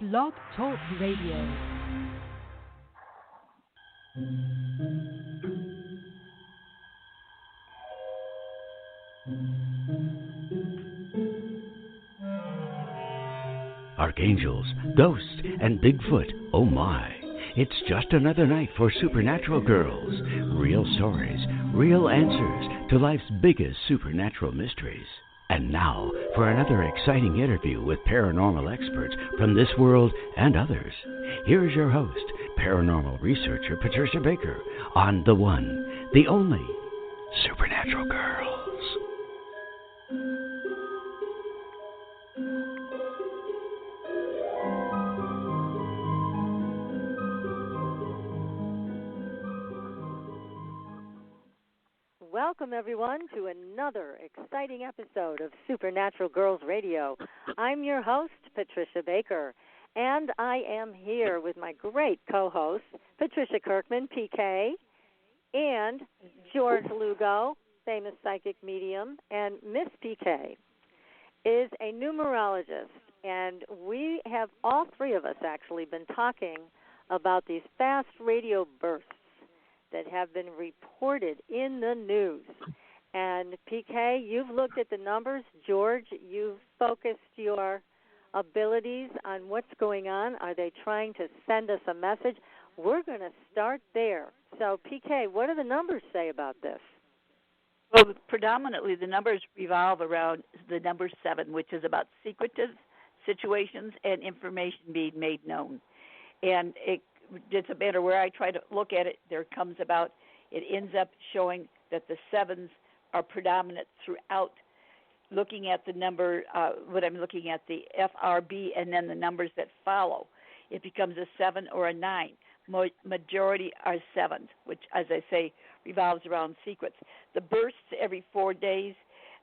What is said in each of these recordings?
Blog Talk Radio. Archangels, ghosts, and Bigfoot, oh my. It's just another night for Supernatural Girls. Real stories, real answers to life's biggest supernatural mysteries. And now for another exciting interview with paranormal experts from this world and others. Here's your host, paranormal researcher Patricia Baker, on the one, the only Supernatural Girls. Welcome, everyone, to another exciting episode of Supernatural Girls Radio. I'm your host, Patricia Baker, and I am here with my great co-hosts, Patricia Kirkman, PK, and George Lugo, famous psychic medium, and Miss PK is a numerologist, and we have, all three of us actually, been talking about these fast radio bursts that have been reported in the news. And PK, you've looked at the numbers. George, you've focused your abilities on what's going on. Are they trying to send us a message? We're going to start there. So, PK, what do the numbers say about this? Well, predominantly the numbers revolve around the number 7, which is about secretive situations and information being made known. And it doesn't matter where I try to look at it, it ends up showing that the 7s are predominant throughout. Looking at the number, what I'm looking at, the FRB, and then the numbers that follow, it becomes a 7 or a 9. Majority are 7s, which, as I say, revolves around secrets. The bursts every 4 days,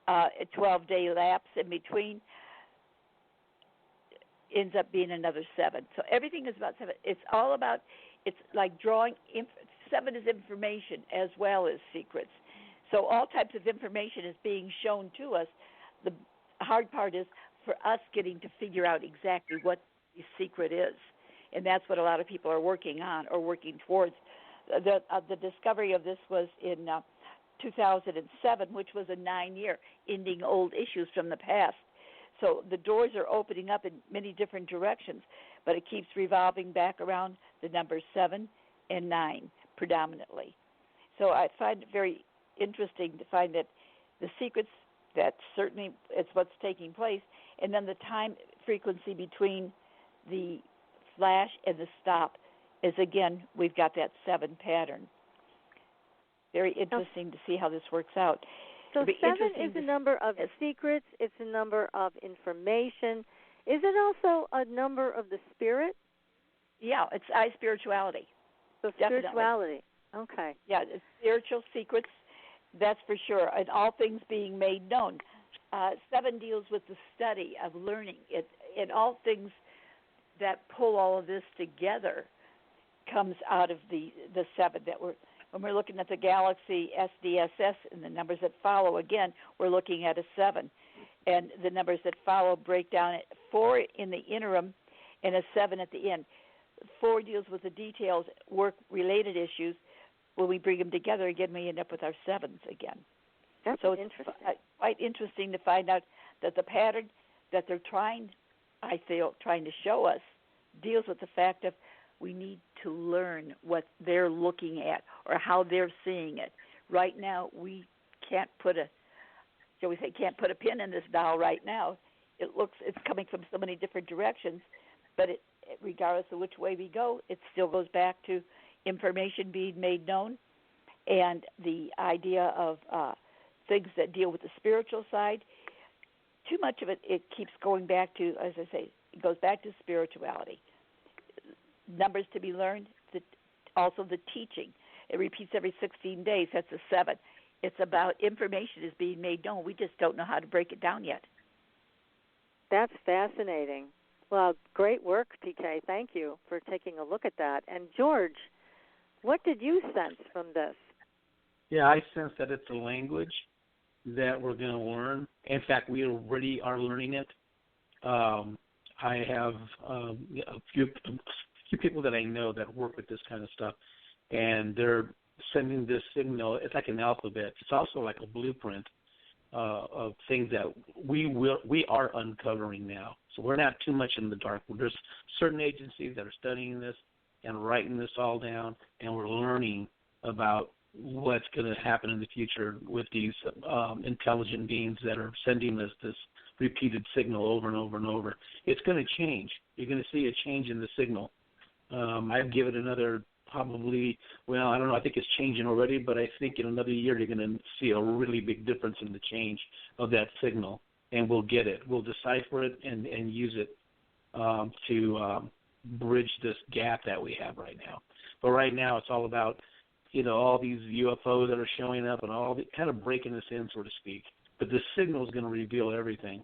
a 12-day lapse in between, ends up being another 7. So everything is about 7. It's all about, it's like drawing, 7 is information as well as secrets. So all types of information is being shown to us. The hard part is for us getting to figure out exactly what the secret is. And that's what a lot of people are working on or working towards. The discovery of this was in 2007, which was a 9-year, ending old issues from the past. So the doors are opening up in many different directions, but it keeps revolving back around the numbers 7 and 9 predominantly. So I find it very interesting to find that the secrets, that certainly it's what's taking place, and then the time frequency between the flash and the stop is, again, we've got that 7 pattern. Very interesting to see how this works out. So 7 is a number of secrets. It's a number of information. Is it also a number of the spirit? Yeah, it's spirituality. So spirituality. Definitely. Okay. Yeah, it's spiritual secrets, that's for sure, and all things being made known. 7 deals with the study of learning. And all things that pull all of this together comes out of the 7 that when we're looking at the galaxy SDSS and the numbers that follow, again, we're looking at a 7. And the numbers that follow break down at 4 in the interim and a 7 at the end. 4 deals with the details, work-related issues. When we bring them together again, we end up with our 7s again. That's so it's interesting. Quite interesting to find out that the pattern that they're trying to show us deals with the fact of we need to learn what they're looking at or how they're seeing it. Right now, we can't put a pin in this dial right now. It's coming from so many different directions, but regardless of which way we go, it still goes back to information being made known and the idea of things that deal with the spiritual side. Too much of it keeps going back to, as I say, it goes back to spirituality. Numbers to be learned, also the teaching. It repeats every 16 days. That's a 7. It's about information is being made known. We just don't know how to break it down yet. That's fascinating. Well, great work, PK. Thank you for taking a look at that. And George, what did you sense from this? Yeah, I sense that it's a language that we're going to learn. In fact, we already are learning it. I have a few people that I know that work with this kind of stuff, and they're sending this signal. It's like an alphabet. It's also like a blueprint of things that we are uncovering now. So we're not too much in the dark. There's certain agencies that are studying this and writing this all down, and we're learning about what's going to happen in the future with these intelligent beings that are sending us this repeated signal over and over and over. It's going to change. You're going to see a change in the signal. I'd give it another probably, well, I don't know, I think it's changing already, but I think in another year you're going to see a really big difference in the change of that signal, and we'll get it. We'll decipher it and use it to bridge this gap that we have right now. But right now it's all about, all these UFOs that are showing up and all the, kind of breaking us in, so to speak. But the signal is going to reveal everything.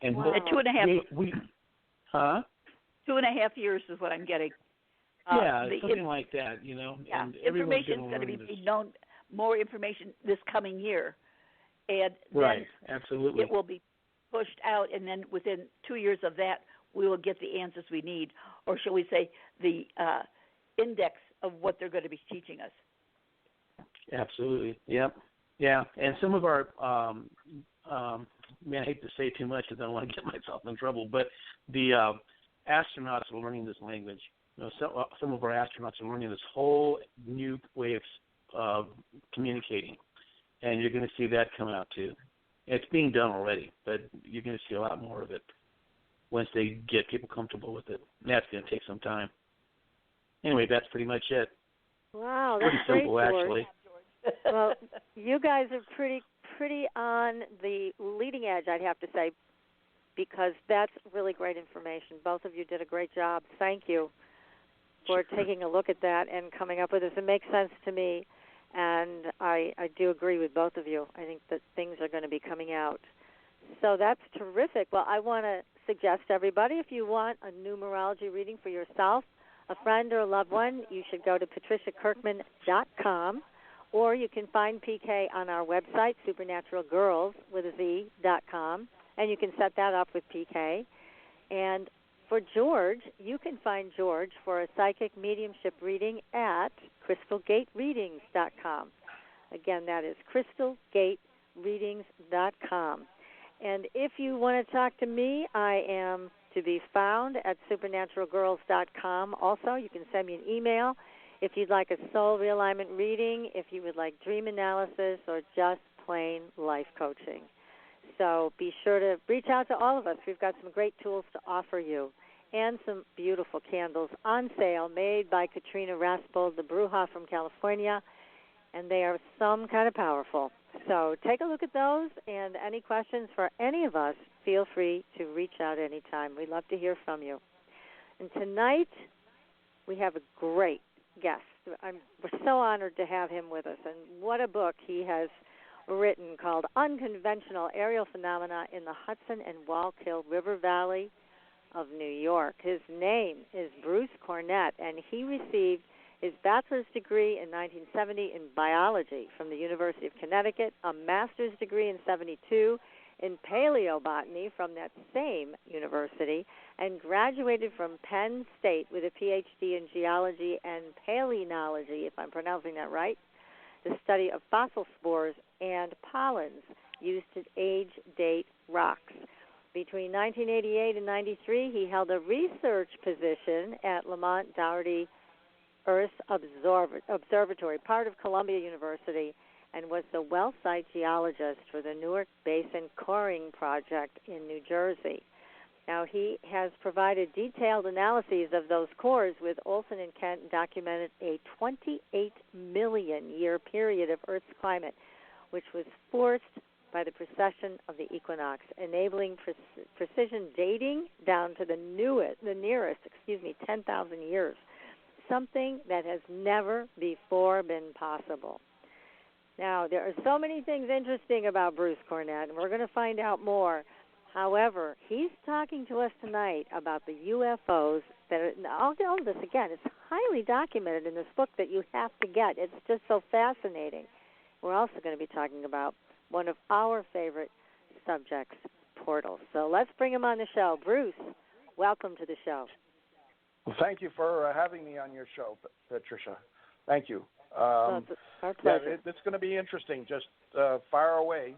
And wow. 2.5 2.5 years is what I'm getting. Something like that, Yeah, and information is going to be made known, more information this coming year. And right, then absolutely. it will be pushed out, and then within 2 years of that, we will get the answers we need, or shall we say the index of what they're going to be teaching us. Absolutely, yep. Yeah, and some of our, I hate to say too much because I don't want to get myself in trouble, but the astronauts are learning this language. Some of our astronauts are learning this whole new way of communicating, and you're going to see that come out too. It's being done already, but you're going to see a lot more of it once they get people comfortable with it. That's going to take some time. Anyway, that's pretty much it. Wow, that's pretty simple, great, George. actually. Well, you guys are pretty on the leading edge, I'd have to say, because that's really great information. Both of you did a great job. Thank you for taking a look at that and coming up with this. It makes sense to me, and I do agree with both of you. I think that things are going to be coming out. So that's terrific. Well, I want to suggest to everybody, if you want a numerology reading for yourself, a friend or a loved one, you should go to patriciakirkman.com, or you can find PK on our website, supernaturalgirls.com, and you can set that up with PK. And for George, you can find George for a psychic mediumship reading at crystalgatereadings.com. Again, that is crystalgatereadings.com. And if you want to talk to me, I am to be found at supernaturalgirls.com. Also, you can send me an email if you'd like a soul realignment reading, if you would like dream analysis, or just plain life coaching. So be sure to reach out to all of us. We've got some great tools to offer you and some beautiful candles on sale made by Katrina Raspel, the Bruja from California, and they are some kind of powerful. So take a look at those, and any questions for any of us, feel free to reach out anytime. We'd love to hear from you. And tonight we have a great guest. We're so honored to have him with us, and what a book he has written called Unconventional Aerial Phenomena in the Hudson and Wallkill River Valley of New York. His name is Bruce Cornet, and he received his bachelor's degree in 1970 in biology from the University of Connecticut, a master's degree in 72 in paleobotany from that same university, and graduated from Penn State with a Ph.D. in geology and palynology, if I'm pronouncing that right, the study of fossil spores and pollens used to age-date rocks. Between 1988 and 93, he held a research position at Lamont-Doherty Earth Observatory, part of Columbia University, and was the wellsite geologist for the Newark Basin Coring Project in New Jersey. Now, he has provided detailed analyses of those cores with Olsen and Kent and documented a 28 million year period of Earth's climate, which was forced by the precession of the equinox, enabling precision dating down to the nearest 10,000 years, something that has never before been possible. Now, there are so many things interesting about Bruce Cornet, and we're going to find out more. However, he's talking to us tonight about the UFOs. I'll tell this again. It's highly documented in this book that you have to get. It's just so fascinating. We're also going to be talking about one of our favorite subjects, portals. So let's bring him on the show. Bruce, Welcome to the show. Well, thank you for having me on your show, Patricia. Thank you. It's our pleasure. Yeah, it's going to be interesting. Just fire away.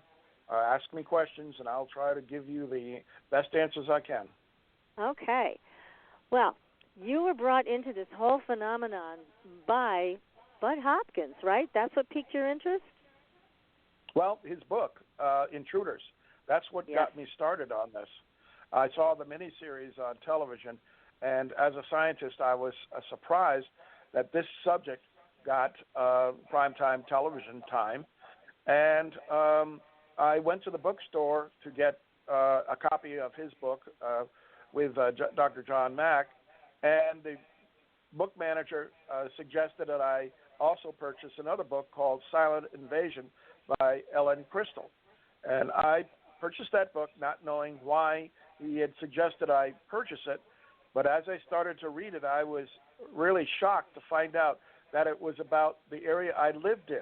Ask me questions, and I'll try to give you the best answers I can. Okay. Well, you were brought into this whole phenomenon by Bud Hopkins, right? That's what piqued your interest? Well, his book, Intruders, that's what got me started on this. I saw the miniseries on television, and as a scientist, I was surprised that this subject got primetime television time. And I went to the bookstore to get a copy of his book with Dr. John Mack, and the book manager suggested that I also purchase another book called Silent Invasion by Ellen Crystal. And I purchased that book not knowing why he had suggested I purchase it, but as I started to read it, I was really shocked to find out that it was about the area I lived in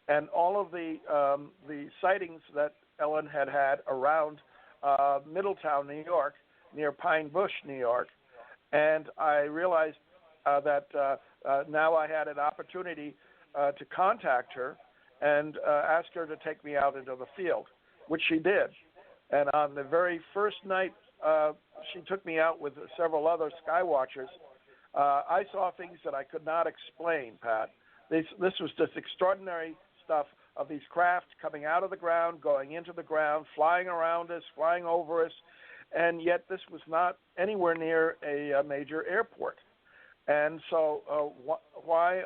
and all of the sightings that Ellen had around Middletown, New York, near Pine Bush, New York. And I realized that now I had an opportunity to contact her and ask her to take me out into the field, which she did. And on the very first night, she took me out with several other sky watchers. I saw things that I could not explain, Pat. This was just extraordinary stuff of these craft coming out of the ground, going into the ground, flying around us, flying over us, and yet this was not anywhere near a major airport. And so why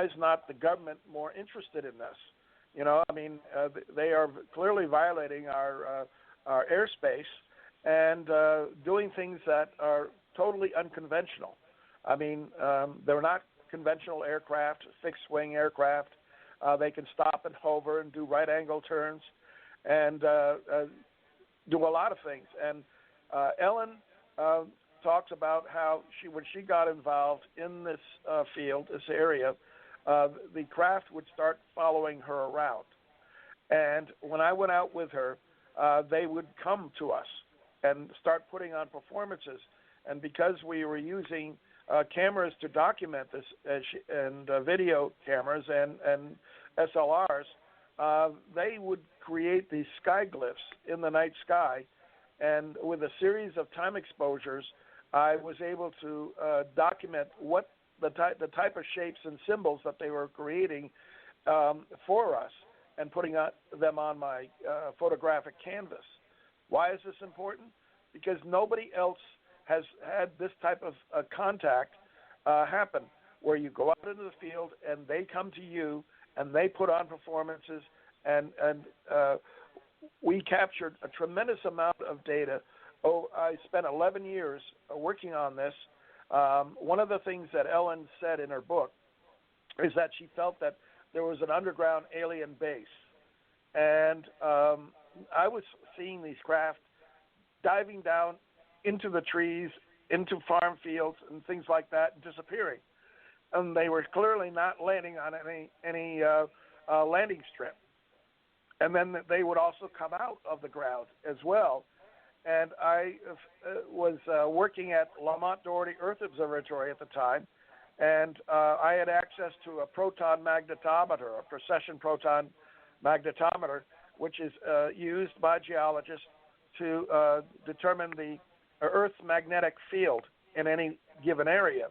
is not the government more interested in this? You know, I mean, they are clearly violating our airspace and doing things that are totally unconventional. I mean, they're not conventional aircraft, fixed-wing aircraft. They can stop and hover and do right-angle turns and do a lot of things. And Ellen talks about how when she got involved in this field, this area, the craft would start following her around. And when I went out with her, they would come to us and start putting on performances. And because we were using cameras to document this and video cameras and SLRs, they would create these sky glyphs in the night sky. And with a series of time exposures, I was able to document what the type of shapes and symbols that they were creating for us and putting them on my photographic canvas. Why is this important? Because nobody else has had this type of contact happen, where you go out into the field and they come to you and they put on performances, and we captured a tremendous amount of data. I spent 11 years working on this. One of the things that Ellen said in her book is that she felt that there was an underground alien base. And I was seeing these craft diving down into the trees, into farm fields and things like that, and disappearing. And they were clearly not landing on any landing strip. And then they would also come out of the ground as well. And I was working at Lamont-Doherty Earth Observatory at the time, and I had access to a proton magnetometer, a Precession proton magnetometer, which is used by geologists to determine the Earth's magnetic field in any given area.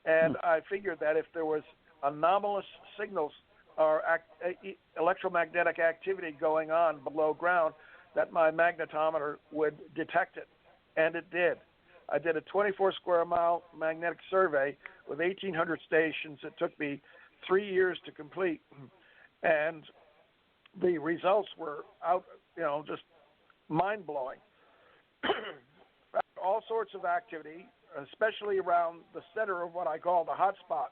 And I figured that if there was anomalous signals or electromagnetic activity going on below ground, that my magnetometer would detect it, and it did. I did a 24-square-mile magnetic survey with 1,800 stations. It took me 3 years to complete, and the results were just mind-blowing. All sorts of activity, especially around the center of what I call the hot spot,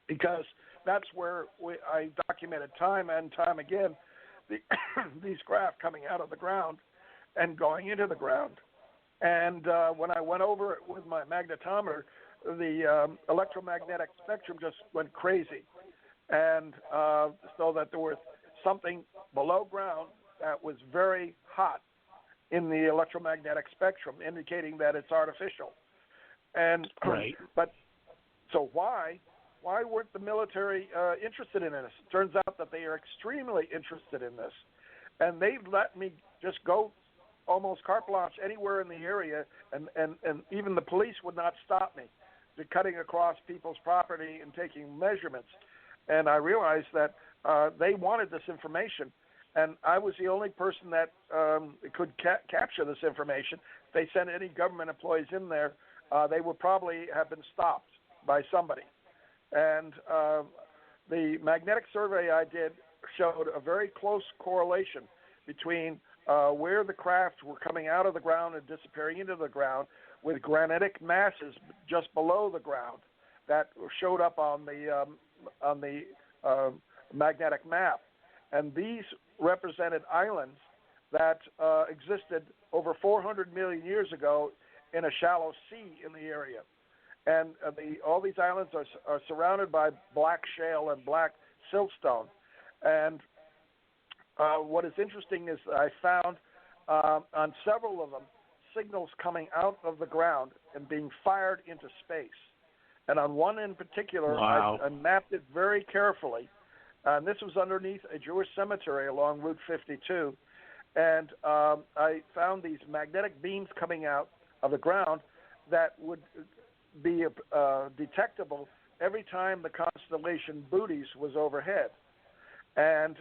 because that's where I documented time and time again these craft coming out of the ground and going into the ground. And when I went over it with my magnetometer, the electromagnetic spectrum just went crazy. And so that there was something below ground that was very hot. in the electromagnetic spectrum, indicating that it's artificial. And right. But so why weren't the military interested in this? It turns out that they are extremely interested in this, and they've let me just go almost carte blanche anywhere in the area, and even the police would not stop me to cutting across people's property and taking measurements. And I realized that they wanted this information, and I was the only person that could capture this information. If they sent any government employees in there, they would probably have been stopped by somebody. And the magnetic survey I did showed a very close correlation between where the craft were coming out of the ground and disappearing into the ground with granitic masses just below the ground that showed up on the magnetic map. And these represented islands that existed over 400 million years ago in a shallow sea in the area. And all these islands are surrounded by black shale and black siltstone. And what is interesting is I found on several of them signals coming out of the ground and being fired into space. And on one in particular, wow. I mapped it very carefully. And this was underneath a Jewish cemetery along Route 52. And I found these magnetic beams coming out of the ground that would be detectable every time the constellation Bootes was overhead. And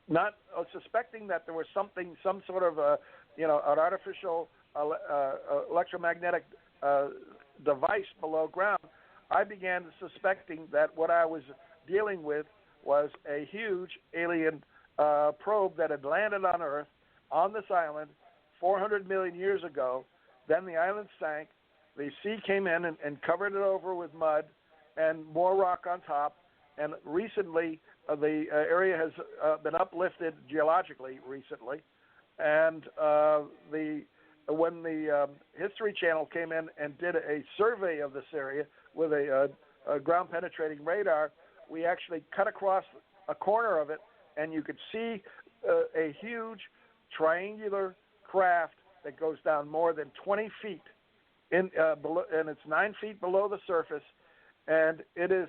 not suspecting that there was some sort of an artificial electromagnetic device below ground, I began suspecting that what I was dealing with was a huge alien probe that had landed on Earth on this island 400 million years ago. Then the island sank, the sea came in and covered it over with mud and more rock on top, and recently the area has been uplifted geologically recently, and when the History Channel came in and did a survey of this area with a ground-penetrating radar, we actually cut across a corner of it, and you could see a huge triangular craft that goes down more than 20 feet, below, and it's 9 feet below the surface, and it is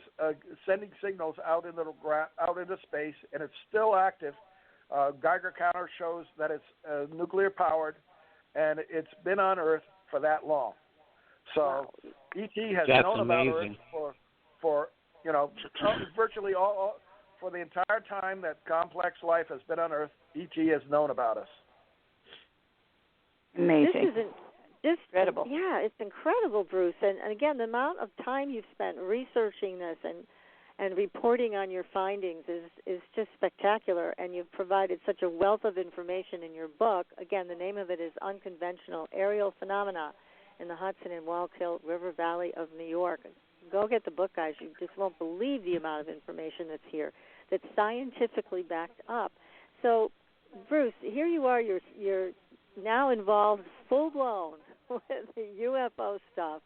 sending signals out into space, and it's still active. Geiger counter shows that it's nuclear powered, and it's been on Earth for that long. So wow. ET has That's known amazing. about Earth for virtually all for the entire time that complex life has been on Earth. ET has known about us. Amazing. This is incredible. Yeah, it's incredible, Bruce. And again, the amount of time you've spent researching this and reporting on your findings is just spectacular. And you've provided such a wealth of information in your book. Again, the name of it is Unconventional Aerial Phenomena in the Hudson and Wallkill River Valley of New York. Go get the book, guys. You just won't believe the amount of information that's here, that's scientifically backed up. So, Bruce, here you are. You're now involved full-blown with the UFO stuff,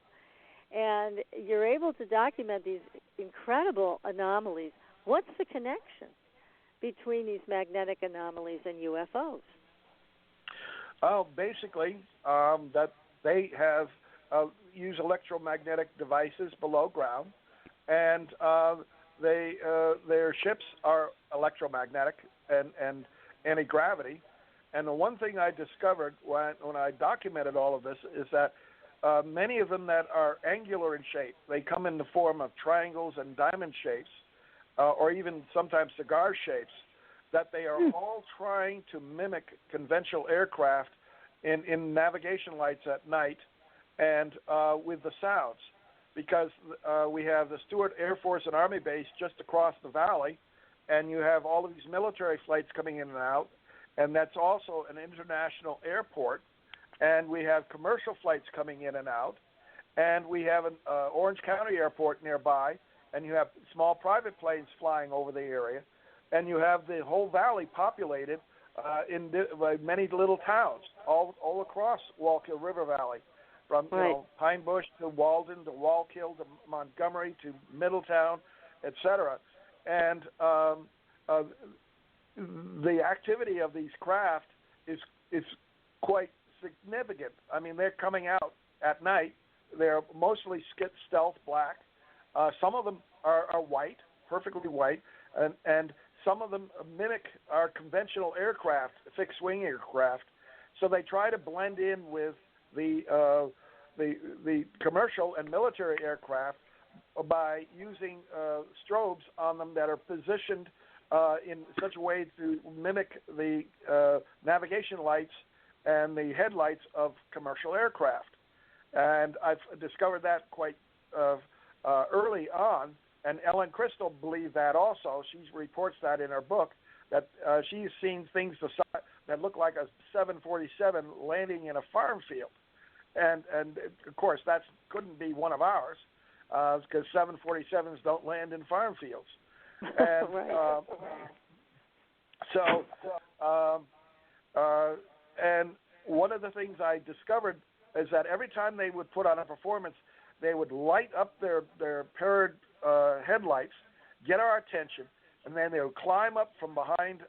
and you're able to document these incredible anomalies. What's the connection between these magnetic anomalies and UFOs? Well, basically, that they have use electromagnetic devices below ground, and their ships are electromagnetic and anti-gravity. And the one thing I discovered when I documented all of this is that many of them that are angular in shape, they come in the form of triangles and diamond shapes, or even sometimes cigar shapes, that they are all trying to mimic conventional aircraft in navigation lights at night and with the sounds. Because we have the Stewart Air Force and Army Base just across the valley, and you have all of these military flights coming in and out, and that's also an international airport, and we have commercial flights coming in and out, and we have an Orange County Airport nearby, and you have small private planes flying over the area, and you have the whole valley populated by many little towns all across Wallkill River Valley, from Pine Bush to Walden to Wallkill to Montgomery to Middletown, etc. And the activity of these craft is quite significant. I mean, they're coming out at night. They're mostly stealth black. Some of them are white, perfectly white, and some of them mimic our conventional aircraft, fixed-wing aircraft. So they try to blend in with the commercial and military aircraft by using strobes on them that are positioned in such a way to mimic the navigation lights and the headlights of commercial aircraft. And I've discovered that quite early on, and Ellen Crystal believed that also. She reports that in her book, that she's seen things that look like a 747 landing in a farm field. And of course, that couldn't be one of ours, because 747s don't land in farm fields. And right. And one of the things I discovered is that every time they would put on a performance, they would light up their paired headlights, get our attention, and then they would climb up from behind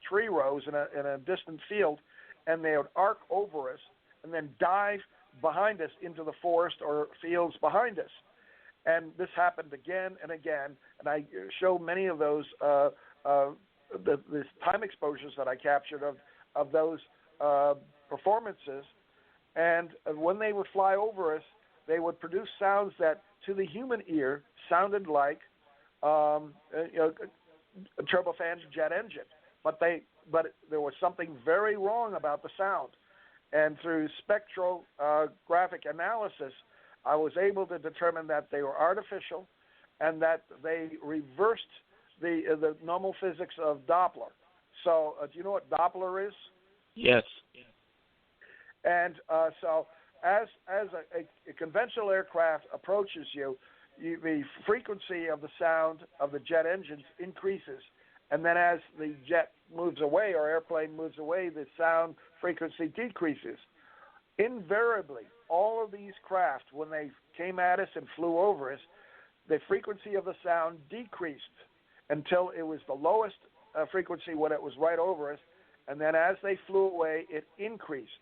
tree rows in a distant field, and they would arc over us and then dive behind us into the forest or fields behind us. And this happened again and again, and I show many of those the time exposures that I captured of those performances. And when they would fly over us, they would produce sounds that, to the human ear, sounded like a turbofan jet engine. But there was something very wrong about the sound. And through spectrographic analysis, I was able to determine that they were artificial and that they reversed the normal physics of Doppler. So do you know what Doppler is? Yes. And so as a conventional aircraft approaches you, the frequency of the sound of the jet engines increases. And then as the jet moves away or airplane moves away, the sound frequency decreases. Invariably, all of these craft, when they came at us and flew over us, the frequency of the sound decreased until it was the lowest frequency when it was right over us. And then as they flew away, it increased.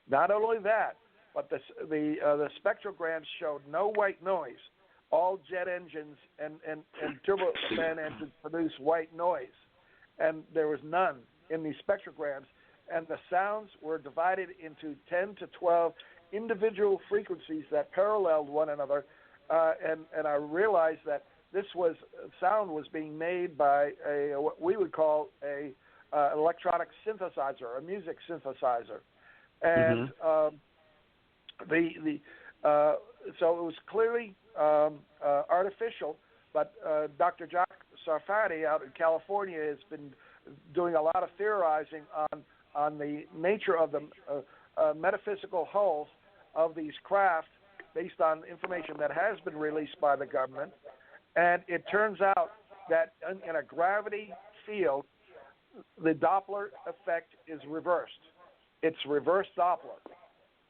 Not only that, but the spectrograms showed no white noise. All jet engines and turbofan engines produce white noise, and there was none in these spectrograms. And the sounds were divided into 10 to 12 individual frequencies that paralleled one another, and I realized that this sound was being made by what we would call a electronic synthesizer, a music synthesizer, and so it was clearly artificial. But Dr. Jacques Sarfati out in California has been doing a lot of theorizing on the nature of the metaphysical hulls of these craft based on information that has been released by the government. And it turns out that in a gravity field, the Doppler effect is reversed. It's reverse Doppler.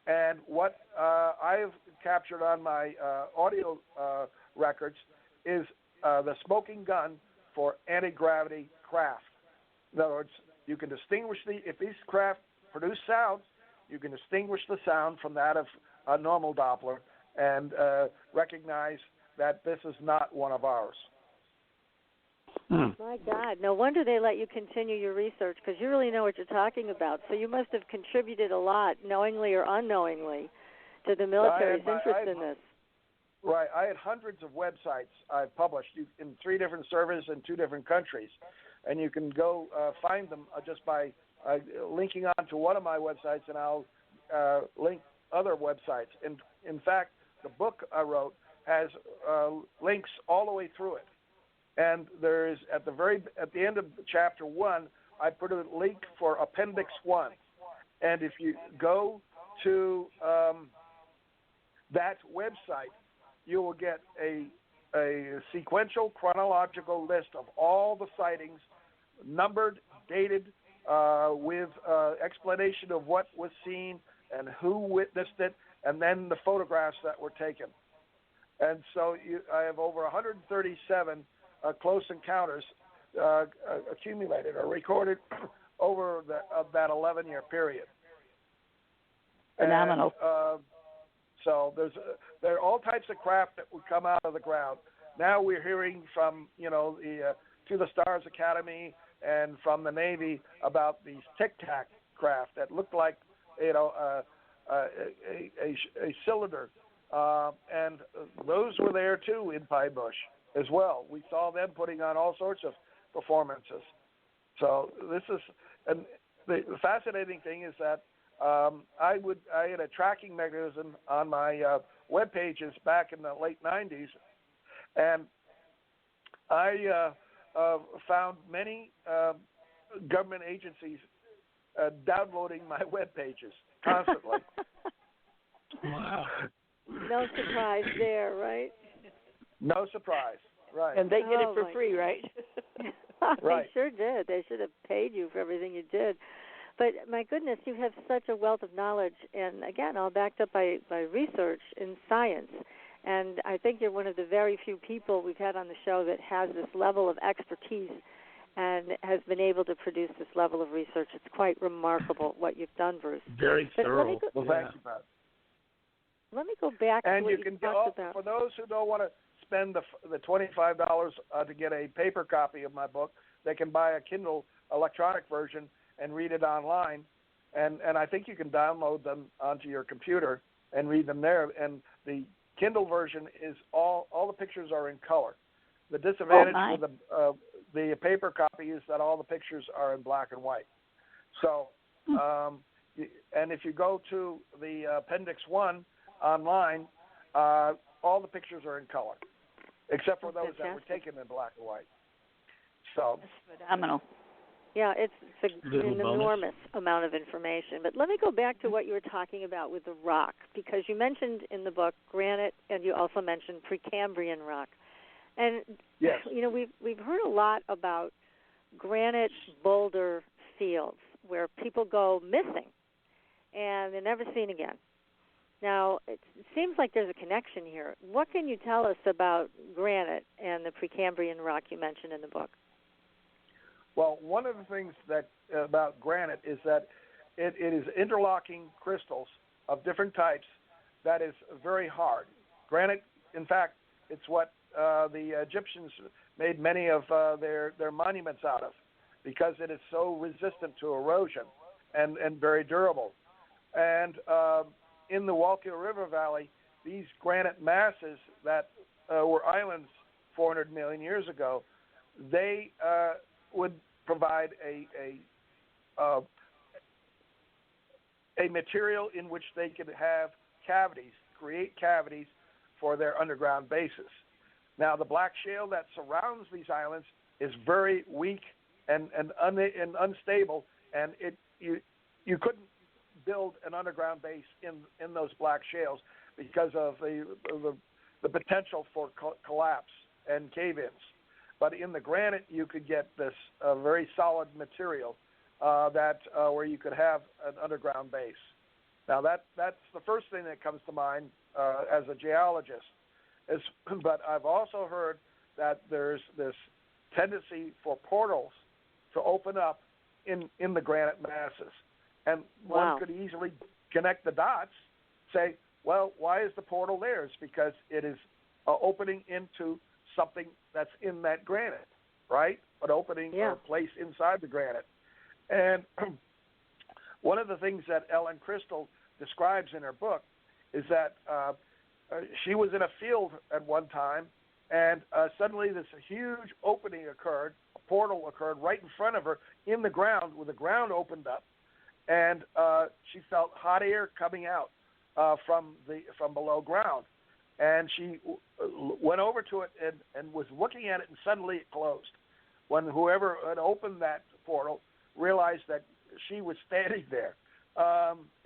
And what I've captured on my audio records is the smoking gun for anti-gravity craft. In other words, you can distinguish if these craft produce sound, you can distinguish the sound from that of a normal Doppler and recognize that this is not one of ours. My God, no wonder they let you continue your research, because you really know what you're talking about. So you must have contributed a lot, knowingly or unknowingly, to the military's interest in this. Right. I had hundreds of websites I've published in 3 different servers in 2 different countries. And you can go find them just by linking on to one of my websites, and I'll link other websites. And in fact, the book I wrote has links all the way through it. And there is at the end of chapter 1, I put a link for Appendix 1. And if you go to that website, you will get a sequential chronological list of all the sightings, numbered, dated, with explanation of what was seen and who witnessed it, and then the photographs that were taken. And so I have over 137 close encounters accumulated or recorded over that 11-year period. Phenomenal. And, so there are all types of craft that would come out of the ground. Now we're hearing from the To the Stars Academy and from the Navy about these Tic Tac craft that look like a cylinder, and those were there too in Pine Bush as well. We saw them putting on all sorts of performances. So this is, and the fascinating thing is that I had a tracking mechanism on my web pages back in the late 90s, and I found many government agencies downloading my web pages constantly. Wow. No surprise there, right? No surprise, right. And they get it for my free, right? Right. They sure did. They should have paid you for everything you did. But my goodness, you have such a wealth of knowledge, and again, all backed up by research in science. And I think you're one of the very few people we've had on the show that has this level of expertise and has been able to produce this level of research. It's quite remarkable what you've done, Bruce. Very thorough. Well, thank you, Pat. Let me go back to And what you can talked about. For those who don't want to spend the $25 to get a paper copy of my book, they can buy a Kindle electronic version and read it online. And I think you can download them onto your computer and read them there. And the Kindle version is all the pictures are in color. The disadvantage with the paper copy is that all the pictures are in black and white. So, and if you go to the Appendix 1 online, all the pictures are in color, except for those that were taken in black and white. So that's phenomenal. Yeah, it's an bonus. enormous amount of information. But let me go back to what you were talking about with the rock, because you mentioned in the book granite, and you also mentioned Precambrian rock. And yes, we've heard a lot about granite boulder fields where people go missing and they're never seen again. Now, it seems like there's a connection here. What can you tell us about granite and the Precambrian rock you mentioned in the book? Well, one of the things that about granite is that it is interlocking crystals of different types that is very hard. Granite, in fact, it's what the Egyptians made many of their monuments out of, because it is so resistant to erosion and very durable. And in the Wallkill River Valley, these granite masses that were islands 400 million years ago, they would provide a material in which they could have cavities, create cavities for their underground bases. Now, the black shale that surrounds these islands is very weak and unstable, and you couldn't build an underground base in those black shales because of the potential for collapse and cave-ins. But in the granite, you could get this very solid material where you could have an underground base. Now, that's the first thing that comes to mind as a geologist. But I've also heard that there's this tendency for portals to open up in the granite masses. And one could easily connect the dots, say, well, why is the portal there? It's because it is opening into something that's in that granite, right? An opening or a place inside the granite. And one of the things that Ellen Crystal describes in her book is that she was in a field at one time, and suddenly this huge opening occurred, a portal occurred right in front of her in the ground, where the ground opened up, and she felt hot air coming out from below ground. And she went over to it and was looking at it, and suddenly it closed. When whoever had opened that portal realized that she was standing there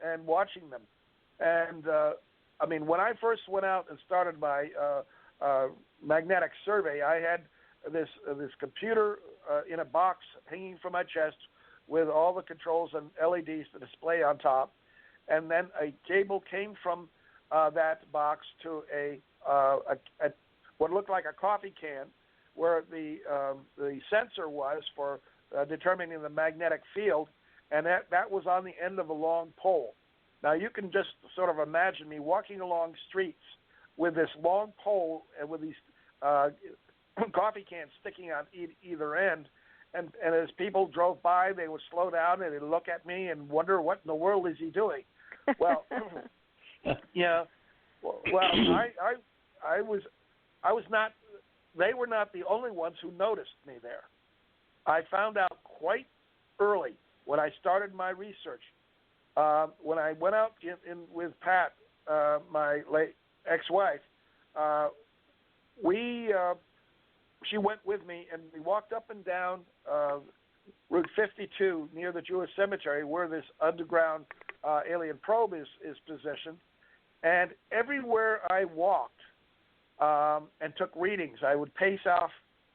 and watching them. And, I mean, when I first went out and started my magnetic survey, I had this computer in a box hanging from my chest with all the controls and LEDs to display on top. And then a cable came from that box to a what looked like a coffee can, where the sensor was for determining the magnetic field, and that was on the end of a long pole. Now you can just sort of imagine me walking along streets with this long pole and with these coffee cans sticking on either end, and as people drove by, they would slow down and they'd look at me and wonder, what in the world is he doing? Well, yeah. Well, I was not. They were not the only ones who noticed me there. I found out quite early when I started my research. When I went out in with Pat, my late ex-wife, she went with me, and we walked up and down Route 52 near the Jewish cemetery, where this underground alien probe is positioned. And everywhere I walked and took readings, I would pace off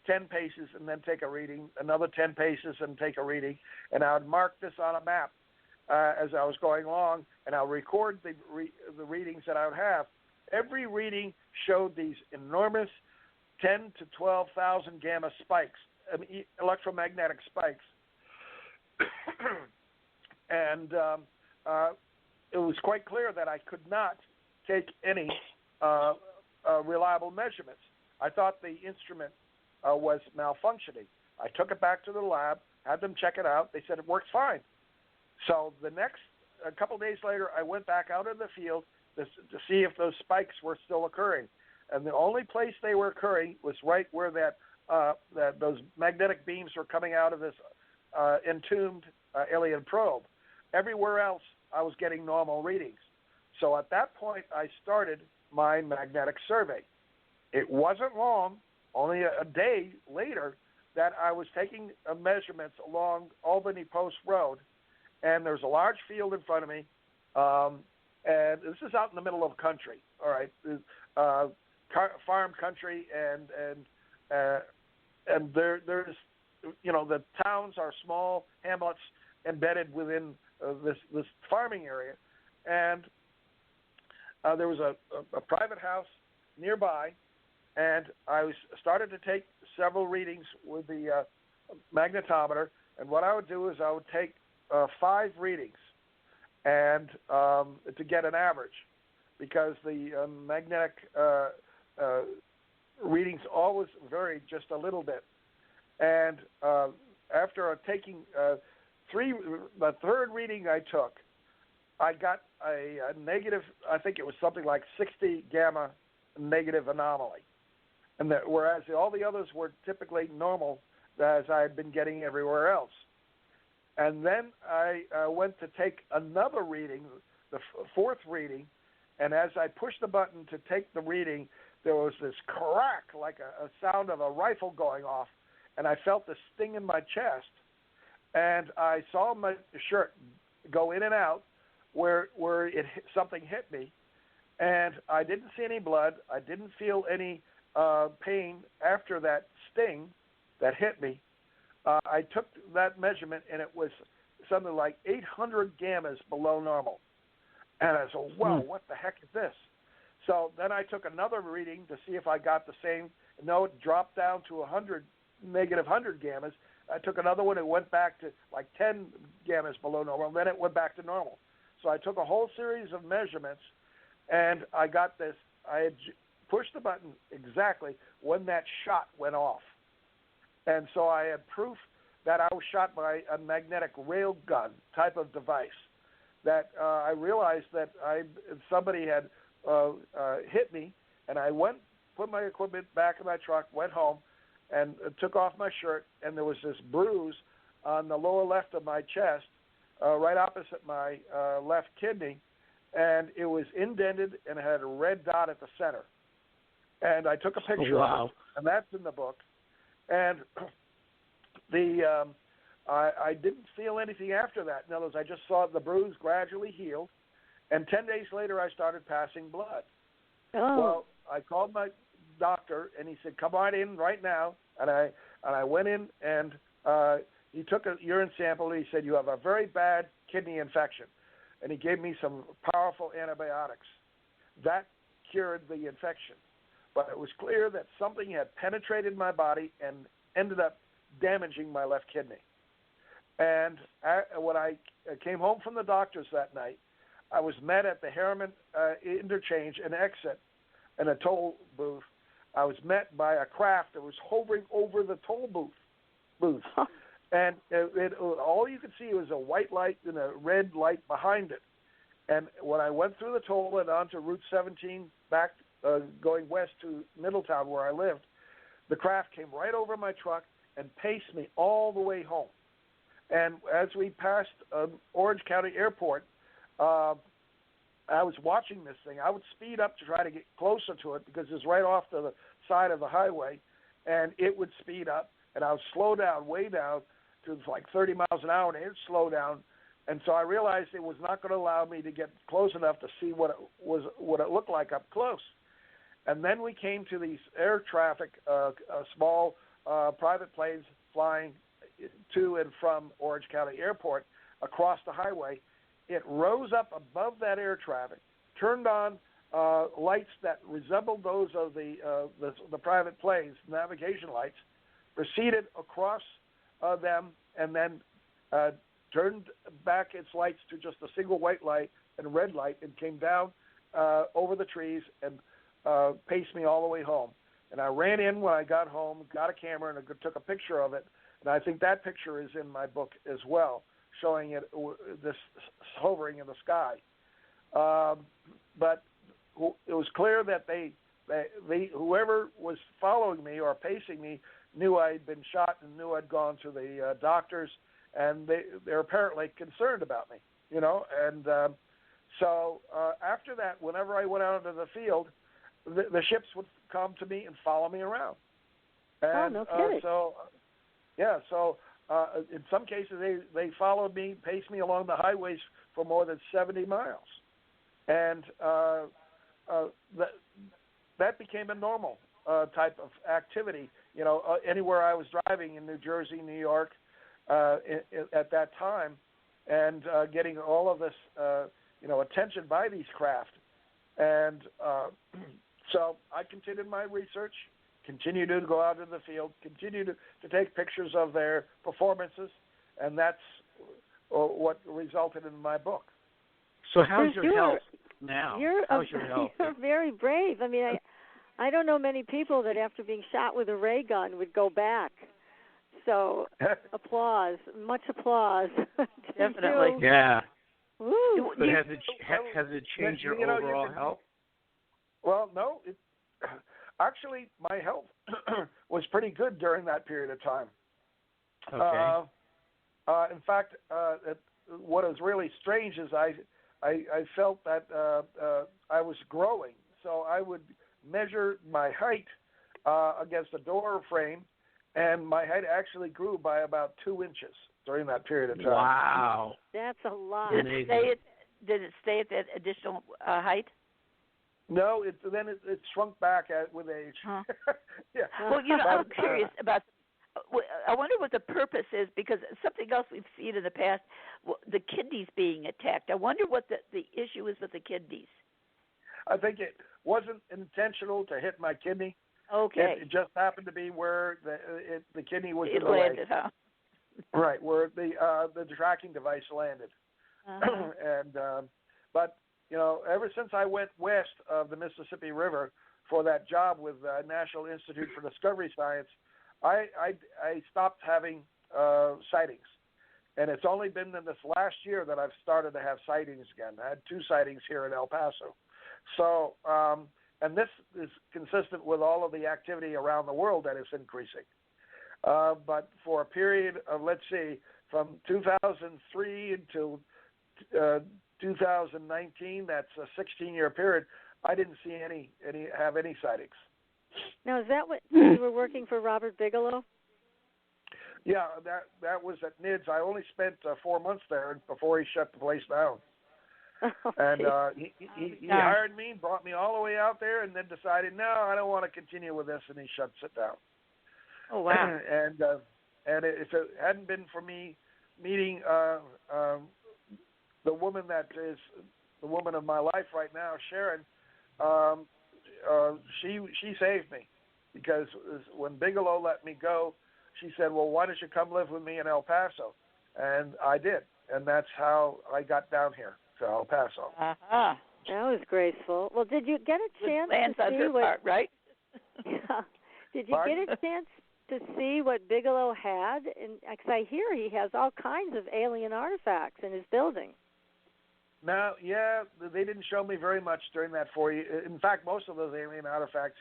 10 paces and then take a reading, another 10 paces and take a reading, and I would mark this on a map as I was going along, and I'll record the readings that I would have. Every reading showed these enormous 10 to 12,000 gamma spikes, electromagnetic spikes. And it was quite clear that I could not take any reliable measurements. I thought the instrument was malfunctioning. I took it back to the lab, had them check it out. They said it works fine. So a couple days later, I went back out in the field to see if those spikes were still occurring. And the only place they were occurring was right where those magnetic beams were coming out of this entombed alien probe. Everywhere else, I was getting normal readings. So at that point, I started my magnetic survey. It wasn't long, only a day later, that I was taking measurements along Albany Post Road, and there's a large field in front of me, and this is out in the middle of country, all right, farm country, and there's, the towns are small hamlets embedded within this farming area, and there was a private house nearby, and I started to take several readings with the magnetometer, and what I would do is I would take 5 readings and to get an average, because the magnetic readings always vary just a little bit. And after taking the third reading I took, I got a negative, I think it was something like 60 gamma negative anomaly. And whereas all the others were typically normal, as I had been getting everywhere else. And then I went to take another reading, the fourth reading, and as I pushed the button to take the reading, there was this crack, like a sound of a rifle going off, and I felt the sting in my chest, and I saw my shirt go in and out where something hit me, and I didn't see any blood. I didn't feel any pain after that sting that hit me. I took that measurement, and it was something like 800 gammas below normal. And I said, whoa, what the heck is this? So then I took another reading to see if I got the same. No, it dropped down to negative 100 gammas. I took another one. It went back to like 10 gammas below normal. Then it went back to normal. So I took a whole series of measurements, and I got this. I had pushed the button exactly when that shot went off. And so I had proof that I was shot by a magnetic rail gun type of device. That I realized that somebody had hit me, and I put my equipment back in my truck, went home, and took off my shirt, and there was this bruise on the lower left of my chest, right opposite my left kidney, and it was indented and it had a red dot at the center. And I took a picture of it, and that's in the book. And I didn't feel anything after that. In other words, I just saw the bruise gradually healed, and 10 days later I started passing blood. Oh. Well, I called my doctor, and he said, "Come on in right now." And I went in, and he took a urine sample, and he said, "You have a very bad kidney infection." And he gave me some powerful antibiotics. That cured the infection. But it was clear that something had penetrated my body and ended up damaging my left kidney. And when I came home from the doctor's that night, I was met at the Harriman interchange and exit in a toll booth. I was met by a craft that was hovering over the toll booth. And all you could see was a white light and a red light behind it. And when I went through the toll and onto Route 17 back going west to Middletown where I lived, the craft came right over my truck and paced me all the way home. And as we passed Orange County Airport, I was watching this thing. I would speed up to try to get closer to it because it's right off to the side of the highway, and it would speed up, and I would slow down, way down to like 30 miles an hour, and it would slow down. And so I realized it was not going to allow me to get close enough to see what it looked like up close. And then we came to these air traffic, small private planes flying to and from Orange County Airport across the highway. It rose up above that air traffic, turned on lights that resembled those of the private planes, navigation lights, proceeded across them, and then turned back its lights to just a single white light and red light, and came down over the trees and paced me all the way home. And I ran in when I got home, got a camera, and took a picture of it. And I think that picture is in my book as well, showing it this hovering in the sky. But it was clear that they whoever was following me or pacing me knew I had been shot and knew I'd gone to the doctors, and they're apparently concerned about me, you know. And so after that, whenever I went out into the field, the ships would come to me and follow me around. And no kidding. So in some cases they followed me, paced me along the highways for more than 70 miles, and that became a normal type of activity. You know, anywhere I was driving in New Jersey, New York, at that time, and getting all of this, attention by these craft, and so I continued my research. Continue to go out in the field, continue to take pictures of their performances, and that's what resulted in my book. So how's your health now? How's your health? You're very brave. I mean, I don't know many people that after being shot with a ray gun would go back. So applause, much applause. Definitely. Yeah. Woo. But has it changed your overall health? Well, no. Actually, my health was pretty good during that period of time. Okay. In fact, what was really strange is I felt that I was growing. So I would measure my height against a door frame, and my height actually grew by about 2 inches during that period of time. Wow. That's a lot. Did it stay at that additional height? No, then it shrunk back with age. Huh. Yeah. Well, I'm curious about. I wonder what the purpose is, because something else we've seen in the past, the kidneys being attacked. I wonder what the issue is with the kidneys. I think it wasn't intentional to hit my kidney. Okay. It just happened to be where the kidney was in the landed, way. huh? Right, where the tracking device landed. Uh-huh. And but ever since I went west of the Mississippi River for that job with National Institute for Discovery Science, I stopped having sightings. And it's only been in this last year that I've started to have sightings again. I had 2 sightings here in El Paso. So, and this is consistent with all of the activity around the world that is increasing. But for a period of, let's see, from 2003 until 2019, that's a 16-year period, I didn't see any sightings. Now, is that what you were working for Robert Bigelow? Yeah, that was at NIDS. I only spent 4 months there before he shut the place down. And he hired me, brought me all the way out there, and then decided, no, I don't want to continue with this, and he shuts it down. Oh, wow. And if it hadn't been for me meeting the woman that is the woman of my life right now, Sharon, she saved me, because when Bigelow let me go, she said, well, why don't you come live with me in El Paso? And I did, and that's how I got down here to El Paso. Uh-huh. That was graceful. Well, did you get a chance to see what? Part, right? Yeah. Did you Pardon? get a chance to see what Bigelow had? Because I hear he has all kinds of alien artifacts in his building. No, yeah, they didn't show me very much during that 4 years. In fact, most of those alien artifacts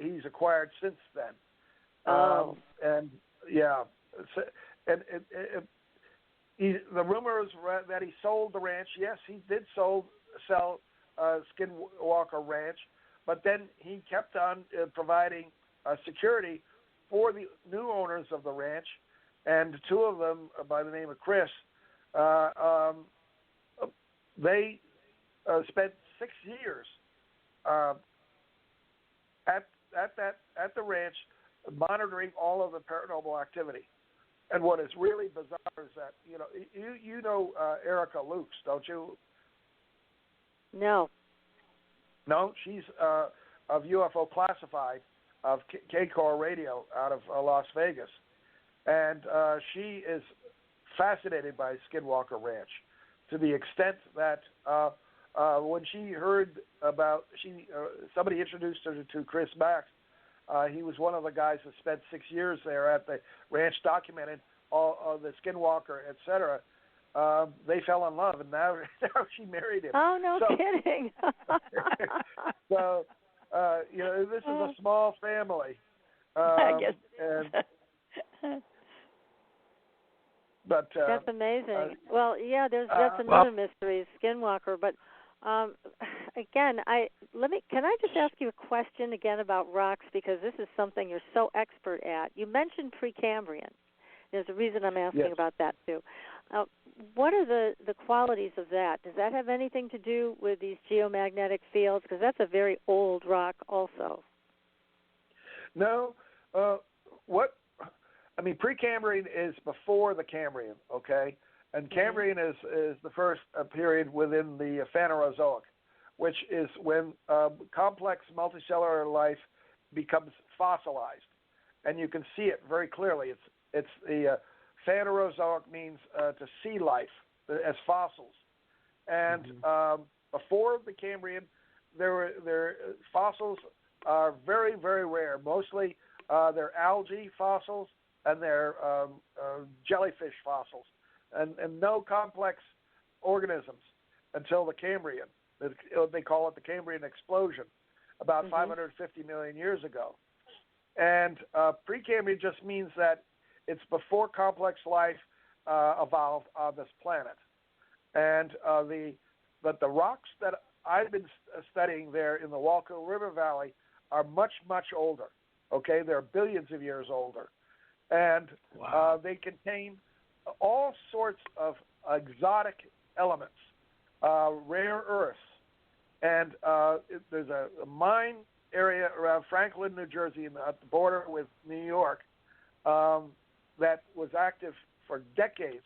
he's acquired since then. Oh. And yeah, and the rumors that he sold the ranch. Yes, he did sell Skinwalker Ranch, but then he kept on providing security for the new owners of the ranch, and two of them, by the name of Chris, they spent 6 years at the ranch monitoring all of the paranormal activity. And what is really bizarre is that you know Erica Lukes, don't you? No. No, she's of UFO Classified of K-Core Radio out of Las Vegas, and she is fascinated by Skinwalker Ranch to the extent that when she heard about somebody introduced her to Chris Max. He was one of the guys that spent 6 years there at the ranch documenting all of the Skinwalker, etc. They fell in love, and now she married him. Oh, no kidding. So, this is a small family. I guess. But that's amazing. Well, yeah, that's another mystery, Skinwalker. But again, can I just ask you a question again about rocks, because this is something you're so expert at. You mentioned Precambrian. There's a reason I'm asking about that too. What are the qualities of that? Does that have anything to do with these geomagnetic fields? Because that's a very old rock also. No. Precambrian is before the Cambrian, okay? And Cambrian is the first period within the Phanerozoic, which is when complex multicellular life becomes fossilized. And you can see it very clearly. It's the Phanerozoic means to see life as fossils. And before the Cambrian, their fossils are very, very rare. Mostly they're algae fossils and they're jellyfish fossils. And no complex organisms until the Cambrian. They call it the Cambrian explosion, about 550 million years ago. And Precambrian just means that it's before complex life evolved on this planet. And but the rocks that I've been studying there in the Wallkill River Valley are much, much older. Okay, they're billions of years older. And they contain all sorts of exotic elements, rare earths. And there's a mine area around Franklin, New Jersey, at the border with New York, that was active for decades.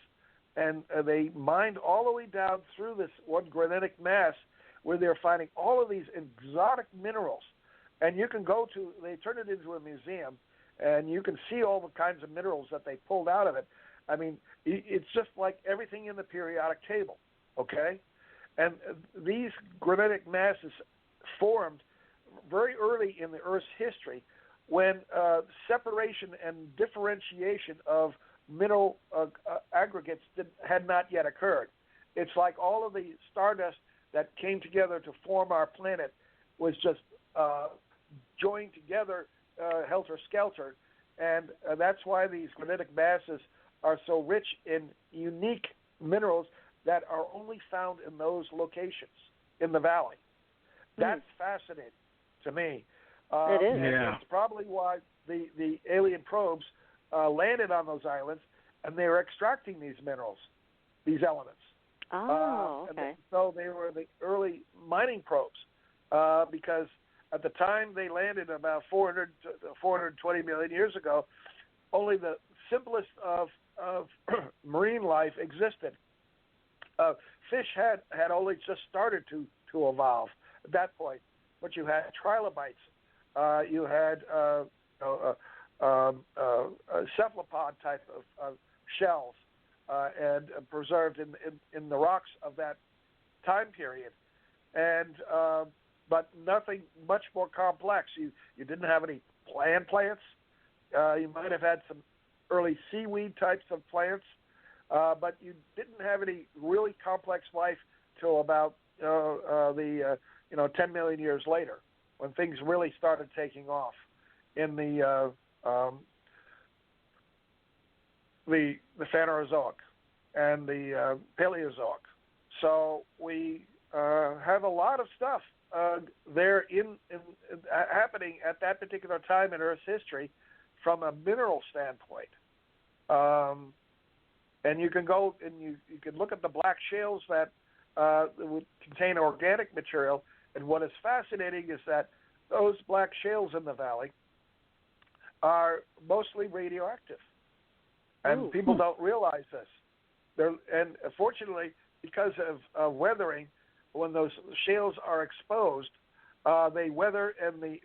And they mined all the way down through this one granitic mass where they're finding all of these exotic minerals. And you can they turn it into a museum, and you can see all the kinds of minerals that they pulled out of it. I mean, it's just like everything in the periodic table, okay? And these granitic masses formed very early in the Earth's history when separation and differentiation of mineral aggregates had not yet occurred. It's like all of the stardust that came together to form our planet was just joined together helter-skelter, and that's why these granitic masses are so rich in unique minerals that are only found in those locations in the valley. That's fascinating to me. It is. And it's probably why the alien probes landed on those islands, and they were extracting these minerals, these elements. Oh, okay. So they were the early mining probes because at the time they landed about 420 million years ago, only the simplest of marine life existed. Fish had only just started to evolve at that point, but you had trilobites, you had cephalopod type of shells, and preserved in the rocks of that time period, and but nothing much more complex. You didn't have any plants. You might have had some early seaweed types of plants, but you didn't have any really complex life till about 10 million years later, when things really started taking off in the Phanerozoic and the Paleozoic. So we have a lot of stuff there in happening at that particular time in Earth's history from a mineral standpoint. And you can go and you can look at the black shales that would contain organic material. And what is fascinating is that those black shales in the valley are mostly radioactive. And people don't realize this. And fortunately, because of weathering, when those shales are exposed, they weather and the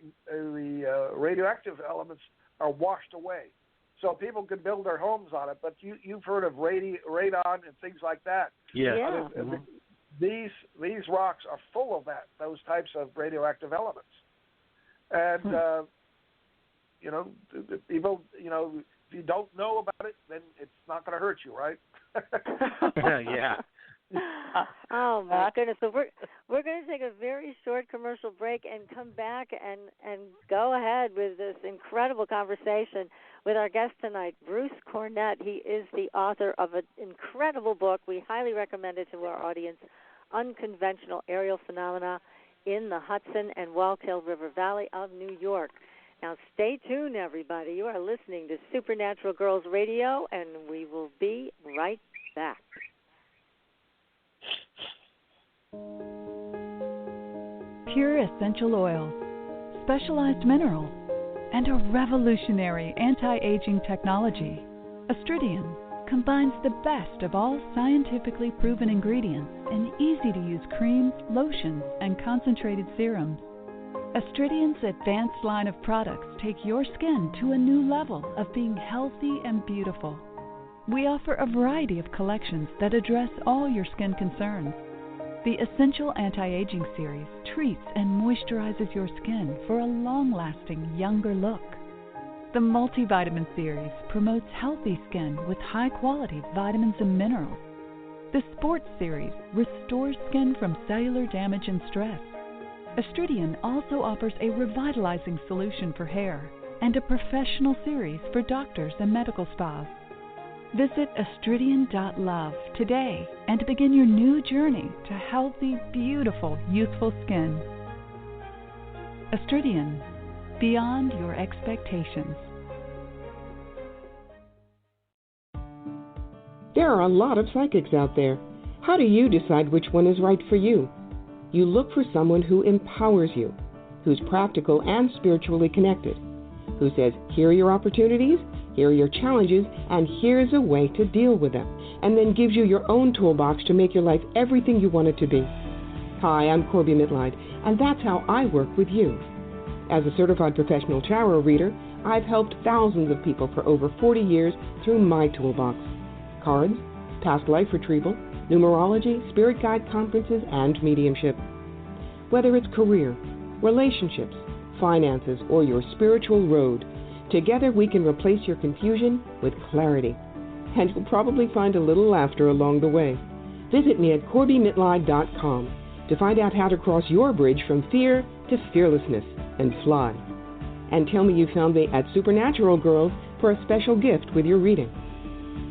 radioactive elements are washed away. So people can build their homes on it. But you've heard of radon and things like that. Yeah. These rocks are full of those types of radioactive elements. And, people, if you don't know about it, then it's not going to hurt you, right? Yeah. Oh my goodness! So we're going to take a very short commercial break and come back and go ahead with this incredible conversation with our guest tonight, Bruce Cornet. He is the author of an incredible book. We highly recommend it to our audience, Unconventional Aerial Phenomena in the Hudson and Wallkill River Valley of New York. Now stay tuned, everybody. You are listening to Supernatural Girls Radio, and we will be right back. Pure essential oils, specialized minerals, and a revolutionary anti-aging technology. Astridian combines the best of all scientifically proven ingredients in easy-to-use creams, lotions, and concentrated serums. Astridian's advanced line of products take your skin to a new level of being healthy and beautiful. We offer a variety of collections that address all your skin concerns. The Essential Anti-Aging Series treats and moisturizes your skin for a long-lasting, younger look. The Multivitamin Series promotes healthy skin with high-quality vitamins and minerals. The Sports Series restores skin from cellular damage and stress. Astridian also offers a revitalizing solution for hair and a professional series for doctors and medical spas. Visit astridian.love today and begin your new journey to healthy, beautiful, youthful skin. Astridian, beyond your expectations. There are a lot of psychics out there. How do you decide which one is right for you? You look for someone who empowers you, who's practical and spiritually connected, who says, here are your opportunities, here are your challenges, and here's a way to deal with them, and then gives you your own toolbox to make your life everything you want it to be. Hi, I'm Corby Mitleid, and that's how I work with you. As a certified professional tarot reader, I've helped thousands of people for over 40 years through my toolbox. Cards, past life retrieval, numerology, spirit guide conferences, and mediumship. Whether it's career, relationships, finances, or your spiritual road, together we can replace your confusion with clarity. And you'll probably find a little laughter along the way. Visit me at CorbyMitleid.com to find out how to cross your bridge from fear to fearlessness and fly. And tell me you found me at Supernatural Girls for a special gift with your reading.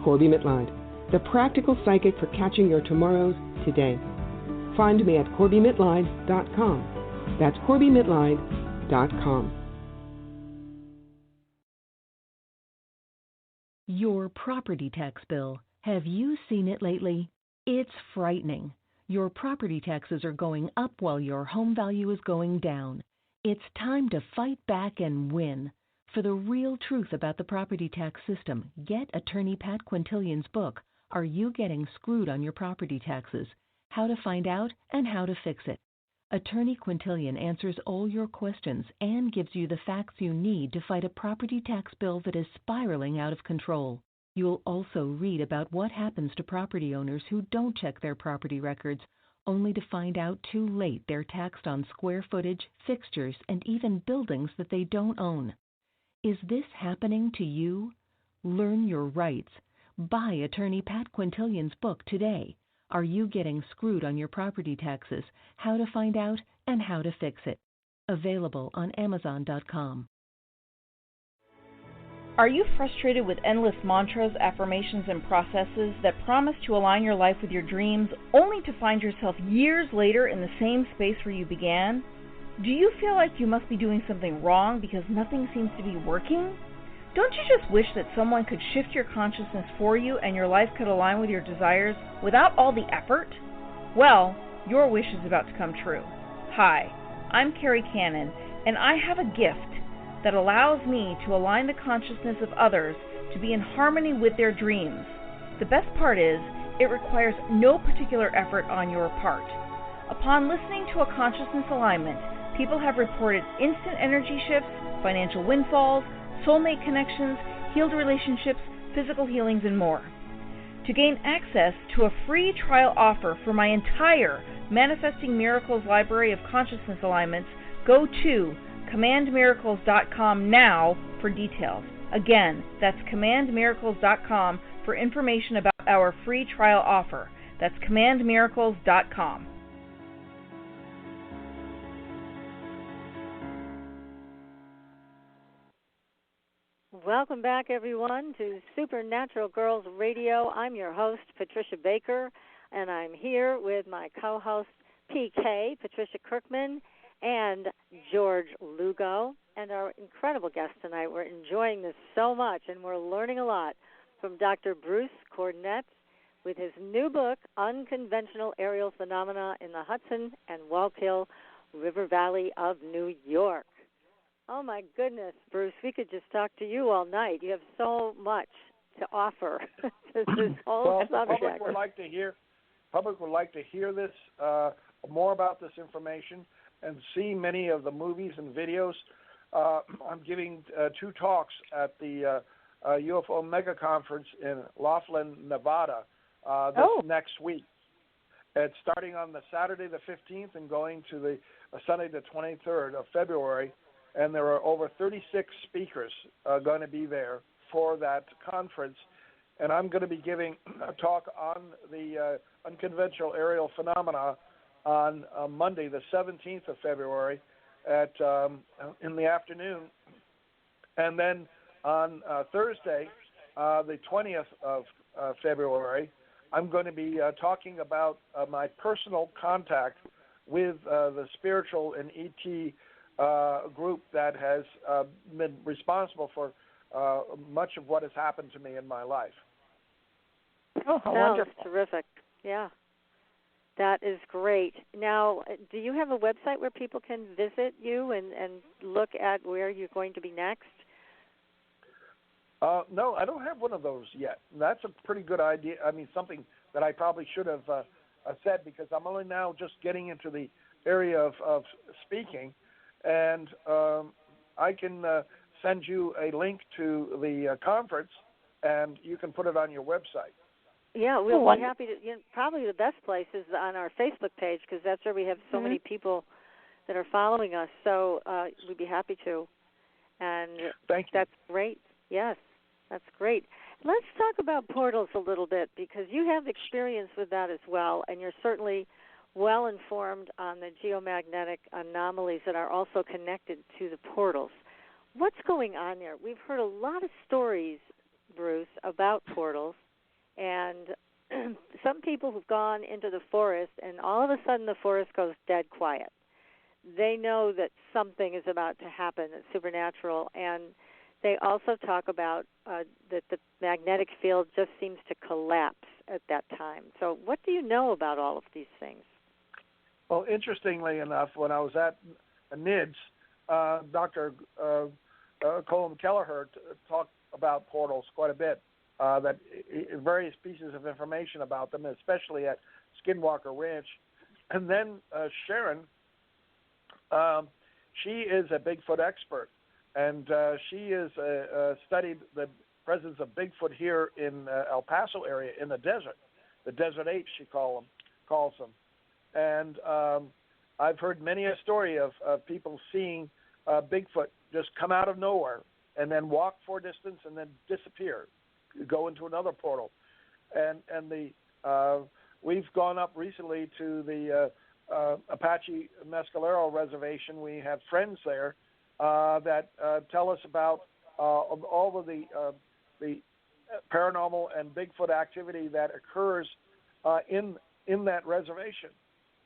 Corby Mitleid, the practical psychic for catching your tomorrows today. Find me at CorbyMitleid.com. That's CorbyMitleid.com. Your property tax bill. Have you seen it lately? It's frightening. Your property taxes are going up while your home value is going down. It's time to fight back and win. For the real truth about the property tax system, get attorney Pat Quintilian's book, Are You Getting Screwed on Your Property Taxes? How to Find Out and How to Fix It. Attorney Quintilian answers all your questions and gives you the facts you need to fight a property tax bill that is spiraling out of control. You'll also read about what happens to property owners who don't check their property records, only to find out too late they're taxed on square footage, fixtures, and even buildings that they don't own. Is this happening to you? Learn your rights. Buy attorney Pat Quintilian's book today. Are you getting screwed on your property taxes? How to find out and how to fix it. Available on Amazon.com. Are you frustrated with endless mantras, affirmations, and processes that promise to align your life with your dreams, only to find yourself years later in the same space where you began? Do you feel like you must be doing something wrong because nothing seems to be working? Don't you just wish that someone could shift your consciousness for you and your life could align with your desires without all the effort? Well, your wish is about to come true. Hi, I'm Carrie Cannon, and I have a gift that allows me to align the consciousness of others to be in harmony with their dreams. The best part is, it requires no particular effort on your part. Upon listening to a consciousness alignment, people have reported instant energy shifts, financial windfalls, soulmate connections, healed relationships, physical healings, and more. To gain access to a free trial offer for my entire Manifesting Miracles library of consciousness alignments, go to commandmiracles.com now for details. Again, that's commandmiracles.com for information about our free trial offer. That's commandmiracles.com. Welcome back, everyone, to Supernatural Girls Radio. I'm your host, Patricia Baker, and I'm here with my co-host, PK, Patricia Kirkman, and George Lugo, and our incredible guest tonight. We're enjoying this so much, and we're learning a lot from Dr. Bruce Cornet with his new book, Unconventional Aerial Phenomena in the Hudson and Wallkill River Valley of New York. Oh, my goodness, Bruce, we could just talk to you all night. You have so much to offer to this whole subject. Public would like to hear this, more about this information, and see many of the movies and videos. I'm giving 2 talks at the UFO Mega Conference in Laughlin, Nevada, next week. It's starting on the Saturday the 15th and going to the Sunday the 23rd of February. And there are over 36 speakers going to be there for that conference. And I'm going to be giving a talk on the unconventional aerial phenomena on Monday, the 17th of February, in the afternoon. And then on Thursday, the 20th of February, I'm going to be talking about my personal contact with the spiritual and ET group that has been responsible for much of what has happened to me in my life. Oh, wonderful. Terrific. Yeah, that is great. Now, do you have a website where people can visit you and look at where you're going to be next? No, I don't have one of those yet. That's a pretty good idea. I mean, something that I probably should have said, because I'm only now just getting into the area of speaking. And I can send you a link to the conference, and you can put it on your website. Yeah, we'll be happy to. Probably the best place is on our Facebook page, because that's where we have so many people that are following us. So we'd be happy to. And thank you. That's great. Yes, that's great. Let's talk about portals a little bit, because you have experience with that as well, and you're certainly well informed on the geomagnetic anomalies that are also connected to the portals. What's going on there? We've heard a lot of stories, Bruce, about portals, and some people who've gone into the forest, and all of a sudden the forest goes dead quiet. They know that something is about to happen that's supernatural, and they also talk about that the magnetic field just seems to collapse at that time. So what do you know about all of these things? Well, interestingly enough, when I was at NIDS, Dr. Colin Kelleher talked about portals quite a bit, that various pieces of information about them, especially at Skinwalker Ranch. And then Sharon, she is a Bigfoot expert, and she has studied the presence of Bigfoot here in El Paso area in the desert apes, she calls them. And I've heard many a story of people seeing Bigfoot just come out of nowhere and then walk for a distance and then disappear, go into another portal. And we've gone up recently to the Apache Mescalero Reservation. We have friends there that tell us about all of the paranormal and Bigfoot activity that occurs in that reservation,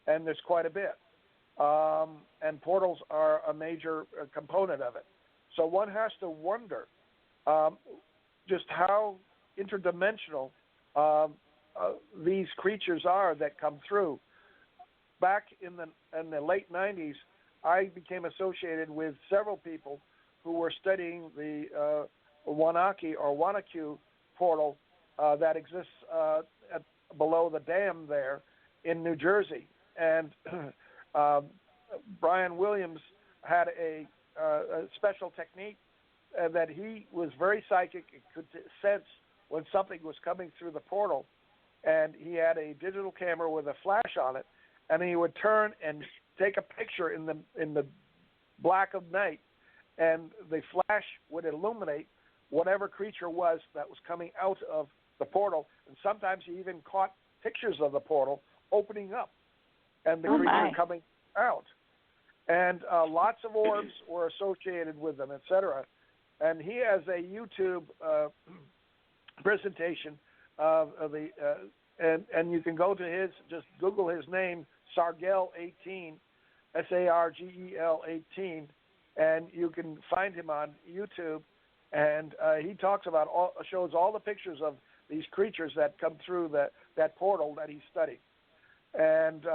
and there's quite a bit. And portals are a major component of it. So one has to wonder just how interdimensional these creatures are that come through. Back in the late 90s, I became associated with several people who were studying the Wanaki or Wanakiew portal that exists below the dam there in New Jersey. And Brian Williams had a special technique that he was very psychic and could sense when something was coming through the portal. And he had a digital camera with a flash on it, and he would turn and take a picture in the black of night, and the flash would illuminate whatever creature was that was coming out of the portal. And sometimes he even caught pictures of the portal opening up and the creature coming out. And lots of orbs were associated with them, etc. And he has a YouTube presentation of the and you can go to his, just Google his name, Sargel 18, Sargel 18, and you can find him on YouTube. And he talks about shows all the pictures of these creatures that come through that portal that he studied. And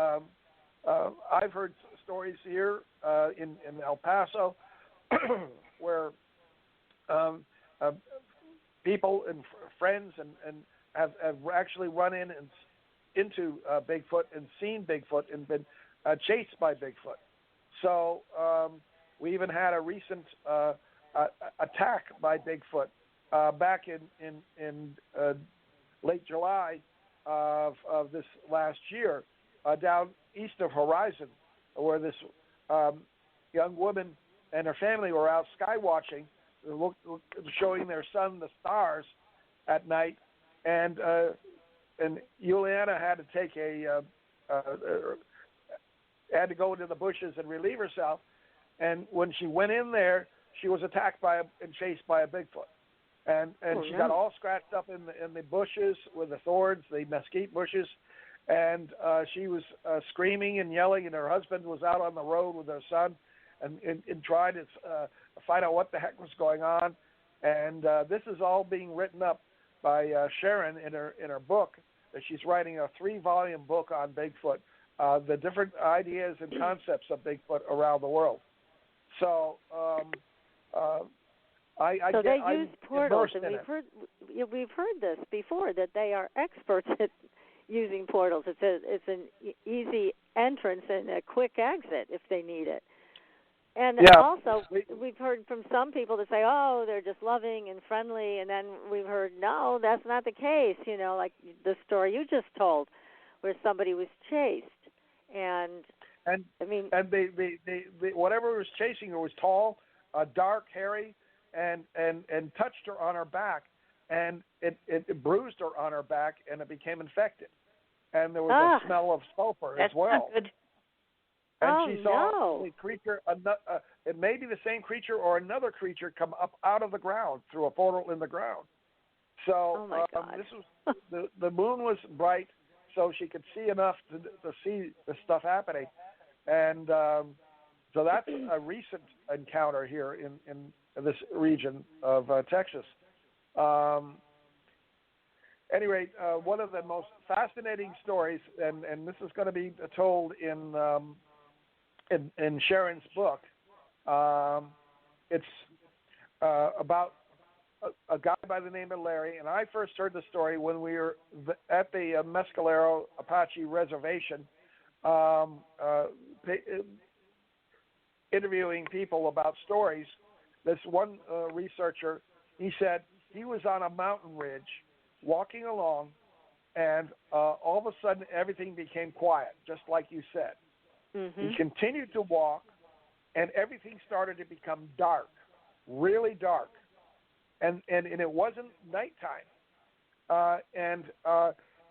I've heard stories here in El Paso where people and friends and have actually run into Bigfoot and seen Bigfoot and been chased by Bigfoot. So we even had a recent attack by Bigfoot back in late July of this last year down east of Horizon, where this young woman and her family were out sky watching, showing their son the stars at night, and Juliana had to take had to go into the bushes and relieve herself. And when she went in there, she was attacked and chased by a Bigfoot, and she got all scratched up in the bushes with the thorns, the mesquite bushes, and she was screaming and yelling. And her husband was out on the road with her son, and tried to find out what the heck was going on. And this is all being written up by Sharon in her book. She's writing a 3-volume book on Bigfoot, the different ideas and concepts of Bigfoot around the world. So they use portals, and we've heard this before, that they are experts at using portals. It's an easy entrance and a quick exit if they need it. And also, we've heard from some people that say, oh, they're just loving and friendly, and then we've heard, no, that's not the case, like the story you just told, where somebody was chased. And I mean, and they whatever was chasing her was tall, dark, hairy, and touched her on her back, and it bruised her on her back, and it became infected, and there was a smell of sulfur as well. Not good. And she saw the creature. It may be the same creature or another creature come up out of the ground through a portal in the ground. So this was the moon was bright, so she could see enough to see the stuff happening. And so that's a recent encounter here in this region of Texas. Anyway, one of the most fascinating stories, and this is going to be told in Sharon's book. It's about a guy by the name of Larry, and I first heard the story when we were at the Mescalero Apache Reservation, interviewing people about stories. This one researcher, he said he was on a mountain ridge walking along, and all of a sudden everything became quiet, just like you said. Mm-hmm. He continued to walk, and everything started to become dark, really dark. And it wasn't nighttime.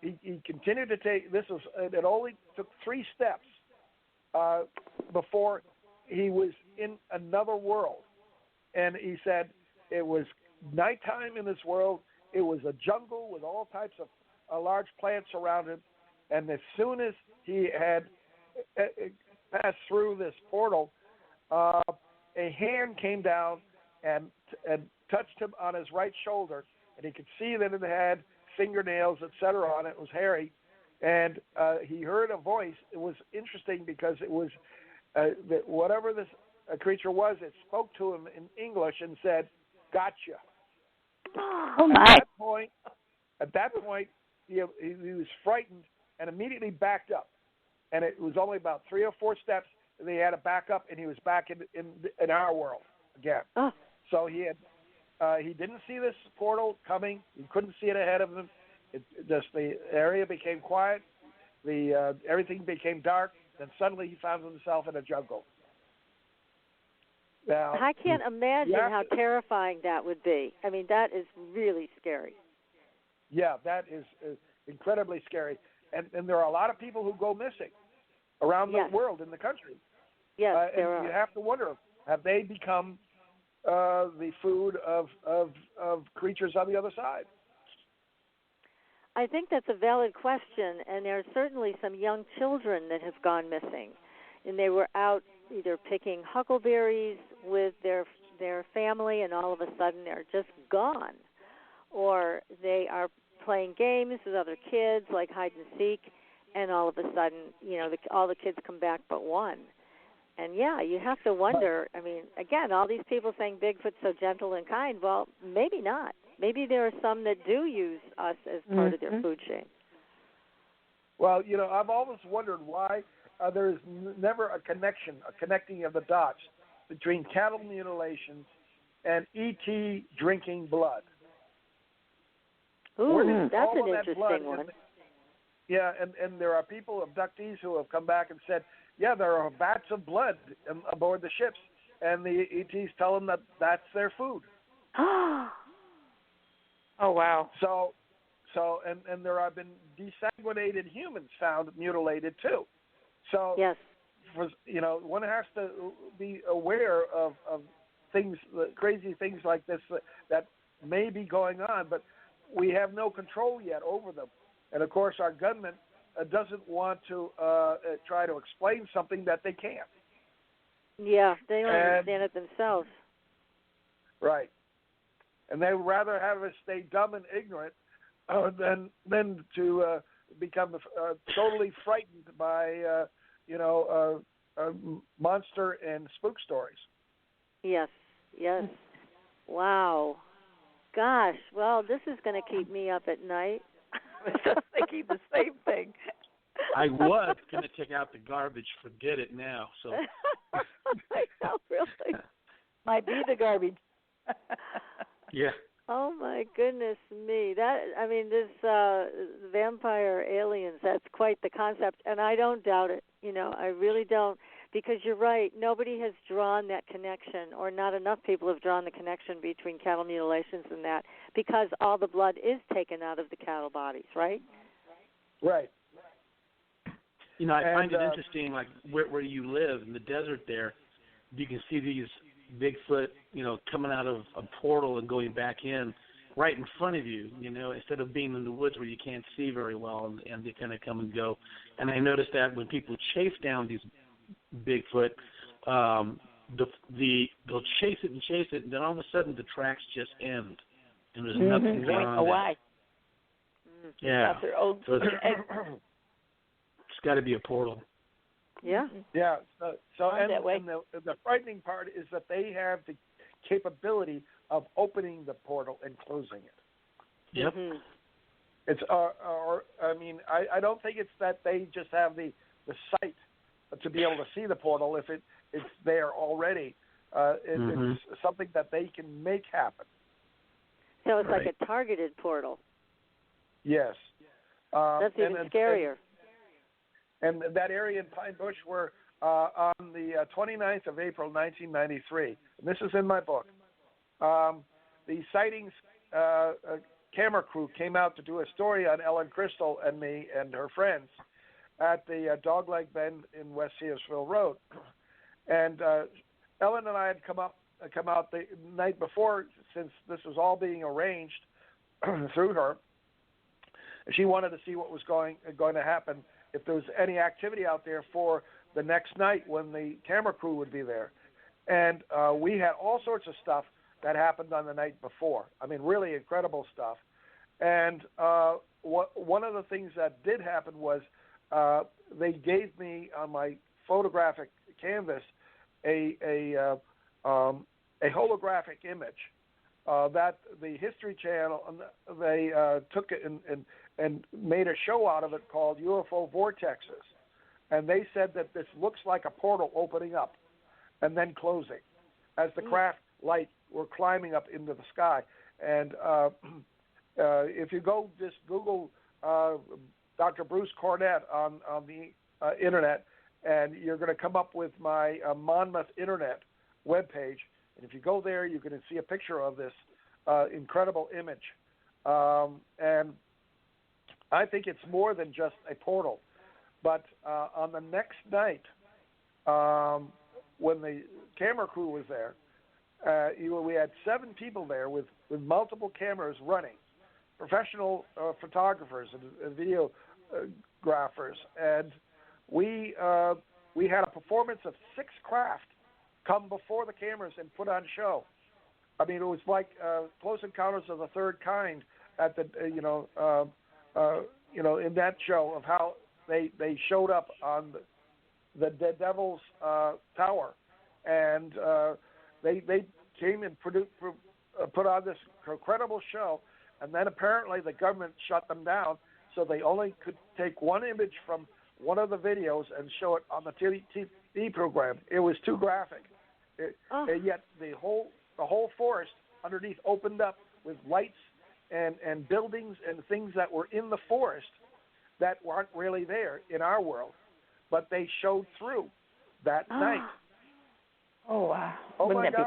He continued to take, it only took 3 steps before he was in another world. And he said it was nighttime in this world. It was a jungle with all types of large plants around him. And as soon as he had passed through this portal, a hand came down and touched him on his right shoulder, and he could see that it had fingernails, etc. on it. It was hairy, and he heard a voice. It was interesting because it was whatever this creature was. It spoke to him in English and said, "Gotcha." Oh my! At that point, he was frightened and immediately backed up. And it was only about 3 or 4 steps. And they had to back up, and he was back in our world again. Oh. So he didn't see this portal coming. He couldn't see it ahead of him. The area became quiet. Everything became dark. Then suddenly he found himself in a jungle. Now, I can't imagine how terrifying that would be. I mean, that is really scary. Yeah, that is incredibly scary. And there are a lot of people who go missing around the world, in the country. Yes, there are. You have to wonder, have they become the food of creatures on the other side? I think that's a valid question, and there are certainly some young children that have gone missing, and they were out either picking huckleberries with their family, and all of a sudden they're just gone, or they are playing games with other kids like hide and seek, and all of a sudden, all the kids come back but one. And yeah, you have to wonder. I mean, again, all these people saying Bigfoot's so gentle and kind. Well, maybe not. Maybe there are some that do use us as part of their food chain. Well, I've always wondered why there is never a connecting of the dots between cattle mutilations and ET drinking blood. Ooh, that's an interesting one. Yeah, and there are people, abductees, who have come back and said, yeah, there are vats of blood aboard the ships, and the ETs tell them that that's their food. Oh, wow. So and there have been desanguinated humans found mutilated too. So yes, one has to be aware of things, crazy things like this that may be going on, but we have no control yet over them. And of course, our government doesn't want to try to explain something that they can't. Yeah, they don't understand it themselves. Right. And they would rather have us stay dumb and ignorant than to become totally frightened by, monster and spook stories. Yes. Wow. Gosh, well, this is going to keep me up at night. I was just thinking the same thing. I was going to take out the garbage. Forget it now. So I know, really. Might be the garbage. Yeah. Oh my goodness me! This vampire aliens. That's quite the concept, and I don't doubt it. I really don't, because you're right. Nobody has drawn that connection, or not enough people have drawn the connection between cattle mutilations and that, because all the blood is taken out of the cattle bodies, right? Right. I find it interesting, like where you live in the desert there, you can see these Bigfoot, coming out of a portal and going back in right in front of you, instead of being in the woods where you can't see very well, and they kind of come and go. And I noticed that when people chase down these Bigfoot, they'll chase it, and then all of a sudden the tracks just end, and there's nothing beyond that. Why? Yeah. So it's got to be a portal. Yeah. Yeah. So and the frightening part is that they have the capability of opening the portal and closing it. Yep. Mm-hmm. It's I don't think it's that they just have the sight to be able to see the portal. If it's there already, it's something that they can make happen. So it's like a targeted portal. Yes. That's even scarier. And that area in Pine Bush were on the 29th of April, 1993. And this is in my book. The sightings camera crew came out to do a story on Ellen Crystal and me and her friends at the Dogleg Bend in West Searsville Road. And Ellen and I had come out the night before, since this was all being arranged through her. She wanted to see what was going to happen, if there was any activity out there for the next night when the camera crew would be there. And we had all sorts of stuff that happened on the night before. I mean, really incredible stuff. And one of the things that did happen was they gave me on my photographic canvas a holographic image that the History Channel, they took it and made a show out of it called UFO Vortexes. And they said that this looks like a portal opening up and then closing as the craft light were climbing up into the sky. And if you go just Google Dr. Bruce Cornet on the internet, and you're going to come up with my Monmouth Internet webpage. And if you go there, you're going to see a picture of this incredible image. And I think it's more than just a portal. But on the next night, when the camera crew was there, we had 7 people there with multiple cameras running, professional photographers and videographers, and we had a performance of 6 craft come before the cameras and put on show. I mean, it was like Close Encounters of the Third Kind at the in that show of how they showed up on the Devil's Tower, and they came and put on this incredible show, and then apparently the government shut them down, so they only could take one image from one of the videos and show it on the TV program. It was too graphic. And yet the whole forest underneath opened up with lights and buildings and things that were in the forest that weren't really there in our world, but they showed through that night. Oh, wow. Oh, Wouldn't my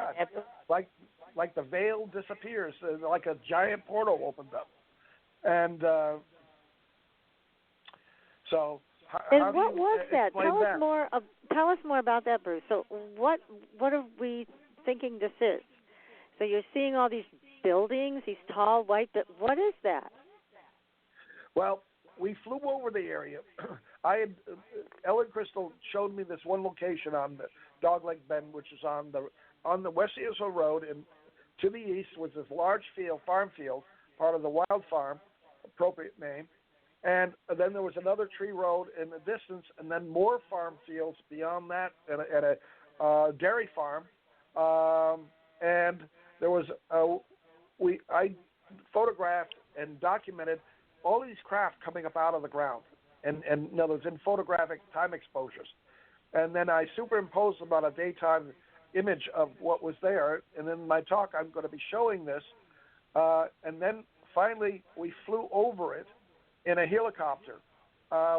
God. Like the veil disappears, like a giant portal opened up. And so and what was that? Tell us more about that, Bruce. So what are we thinking this is? So you're seeing all these buildings, these tall white, what is that? Well, we flew over the area. Ellen Crystal showed me this one location on the Dogleg Bend, which is on the West Searsville Road, and to the east was this large farm field, part of the Wild Farm, appropriate name. And then there was another tree road in the distance, and then more farm fields beyond that, and a dairy farm. And there was I photographed and documented all these craft coming up out of the ground, and in other words, in photographic time exposures. And then I superimposed about a daytime image of what was there. And in my talk, I'm going to be showing this. And then finally, we flew over it in a helicopter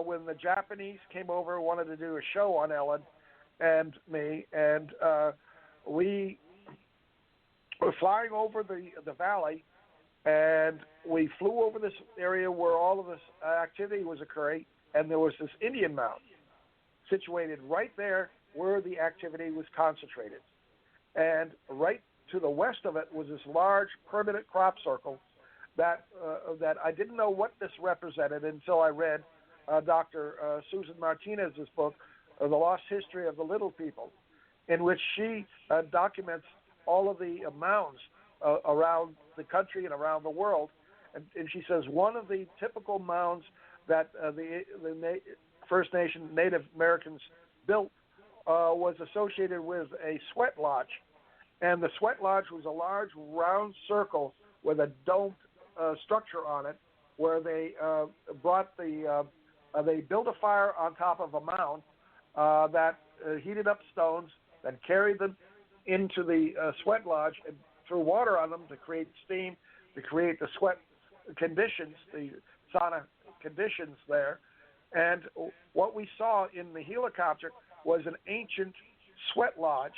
when the Japanese came over, wanted to do a show on Ellen and me, and we were flying over the valley, and we flew over this area where all of this activity was occurring, and there was this Indian mound situated right there where the activity was concentrated. And right to the west of it was this large permanent crop circle that I didn't know what this represented until I read Dr. Susan Martinez's book, The Lost History of the Little People, in which she documents all of the mounds around the country and around the world. And she says one of the typical mounds that the First Nation Native Americans built was associated with a sweat lodge. And the sweat lodge was a large round circle with a domed structure on it, where they they built a fire on top of a mound that heated up stones, then carried them into the sweat lodge and threw water on them to create steam, to create the sweat conditions, the sauna conditions there. And what we saw in the helicopter was an ancient sweat lodge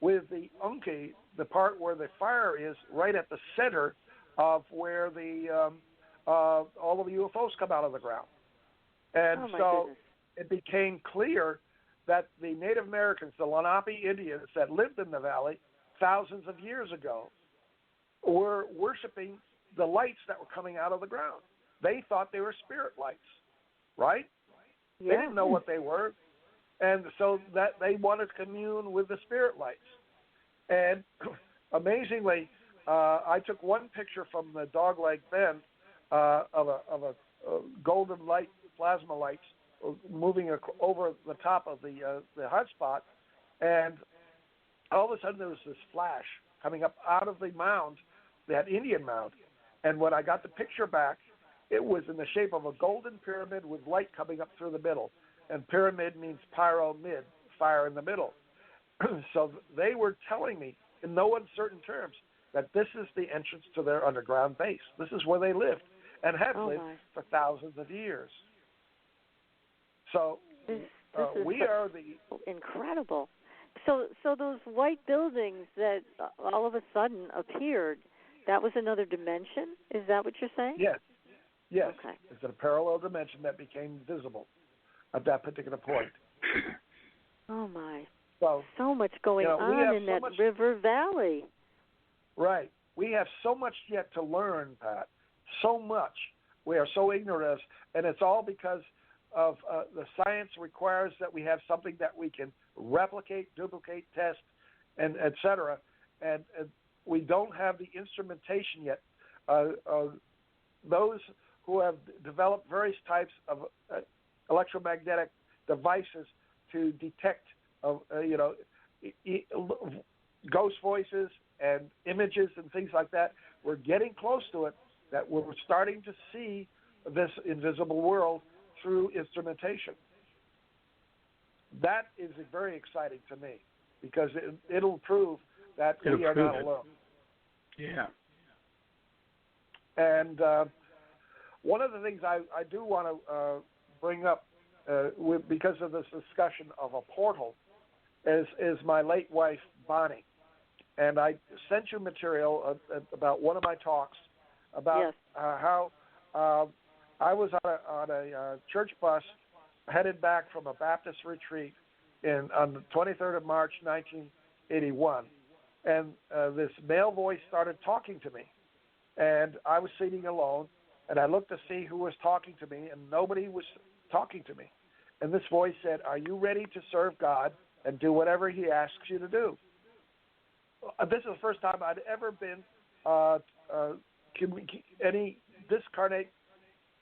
with the unki, the part where the fire is, right at the center of where the all of the UFOs come out of the ground. And so it became clear that the Native Americans, the Lenape Indians that lived in the valley thousands of years ago, were worshiping the lights that were coming out of the ground. They thought they were spirit lights, right? Yeah. They didn't know what they were, and so that they wanted to commune with the spirit lights. And amazingly, I took one picture from the Dogleg Bend of a golden light, plasma lights, moving over the top of the hotspot, and all of a sudden there was this flash coming up out of the mound, that Indian mound. And when I got the picture back, it was in the shape of a golden pyramid with light coming up through the middle. And pyramid means pyro-mid, fire in the middle. So they were telling me in no uncertain terms that this is the entrance to their underground base. This is where they lived and have lived for thousands of years. So we are the... Incredible. So those white buildings that all of a sudden appeared, that was another dimension? Is that what you're saying? Yes. Yes. Okay. It's a parallel dimension that became visible at that particular point. Oh, my. So much going on in that river valley. Right. We have so much yet to learn, Pat. So much. We are so ignorant of, and it's all because of the science requires that we have something that we can replicate, duplicate, test, and et cetera. And we don't have the instrumentation yet. Those who have developed various types of electromagnetic devices to detect, ghost voices and images and things like that, we're getting close to it, that we're starting to see this invisible world through instrumentation. That is very exciting to me because it'll prove that we are not alone. Yeah. And one of the things I do want to bring up because of this discussion of a portal is my late wife, Bonnie. And I sent you material about one of my talks about how I was on a church bus headed back from a Baptist retreat on the 23rd of March, 1981. And this male voice started talking to me. And I was sitting alone, and I looked to see who was talking to me, and nobody was talking to me. And this voice said, "Are you ready to serve God and do whatever he asks you to do?" This is the first time I'd ever been any discarnate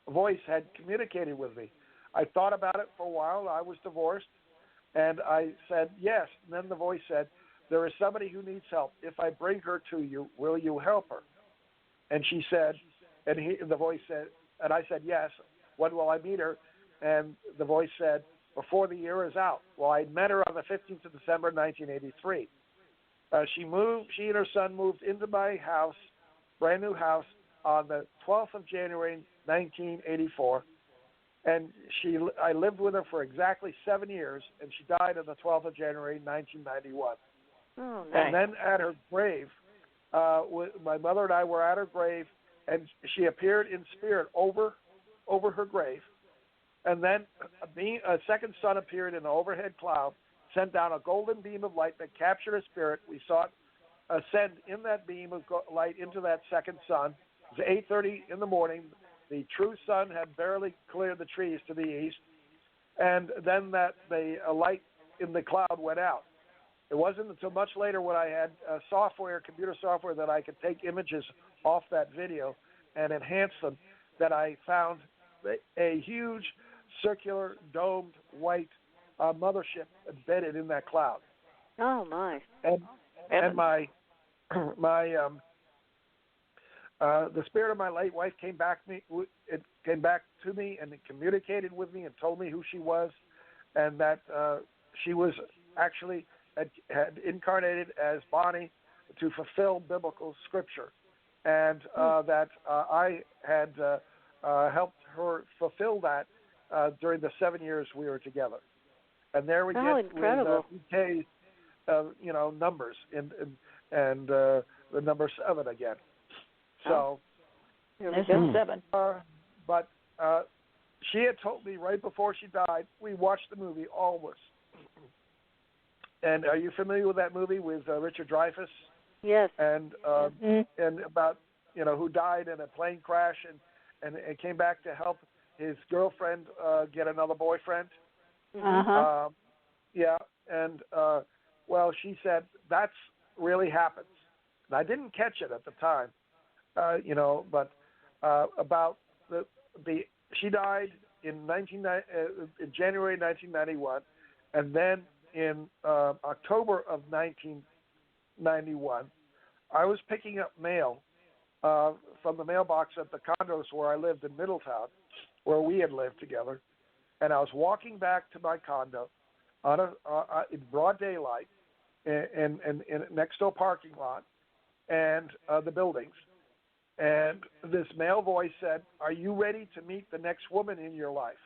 voice had communicated with me. I thought about it for a while. I was divorced, and I said yes. And then the voice said, "There is somebody who needs help. If I bring her to you, will you help her?" And she said, the voice said, and I said yes. When will I meet her? And the voice said, before the year is out. Well, I met her on the 15th of December, 1983. She and her son moved into my house, brand new house, on the 12th of January, 1984. And I lived with her for exactly 7 years, and she died on the 12th of January, 1991. Oh, nice. And then at her grave, my mother and I were at her grave, and she appeared in spirit over her grave. And then a second sun appeared in an overhead cloud, sent down a golden beam of light that captured a spirit. We saw it ascend in that beam of light into that second sun. It was 8:30 in the morning. The true sun had barely cleared the trees to the east. And then the light in the cloud went out. It wasn't until much later when I had computer software that I could take images off that video and enhance them, that I found a huge circular domed white mothership embedded in that cloud. Oh my! And the spirit of my late wife came back to me. It came back to me and it communicated with me and told me who she was, and that she was actually had incarnated as Bonnie to fulfill biblical scripture. and that I had helped her fulfill that during the 7 years we were together. And there we get incredible. with PK's, numbers and the number 7 again. So, Here we go. 7. But she had told me right before she died, we watched the movie, all of us. And are you familiar with that movie with Richard Dreyfuss? Yes. And and about who died in a plane crash and came back to help his girlfriend get another boyfriend. Yeah, and well, she said that's really happens. And I didn't catch it at the time, but about the she died in January 1991, and then in October of 1991, I was picking up mail from the mailbox at the condos where I lived in Middletown, where we had lived together, and I was walking back to my condo on in broad daylight, in next to a parking lot and the buildings, and this male voice said, "Are you ready to meet the next woman in your life?"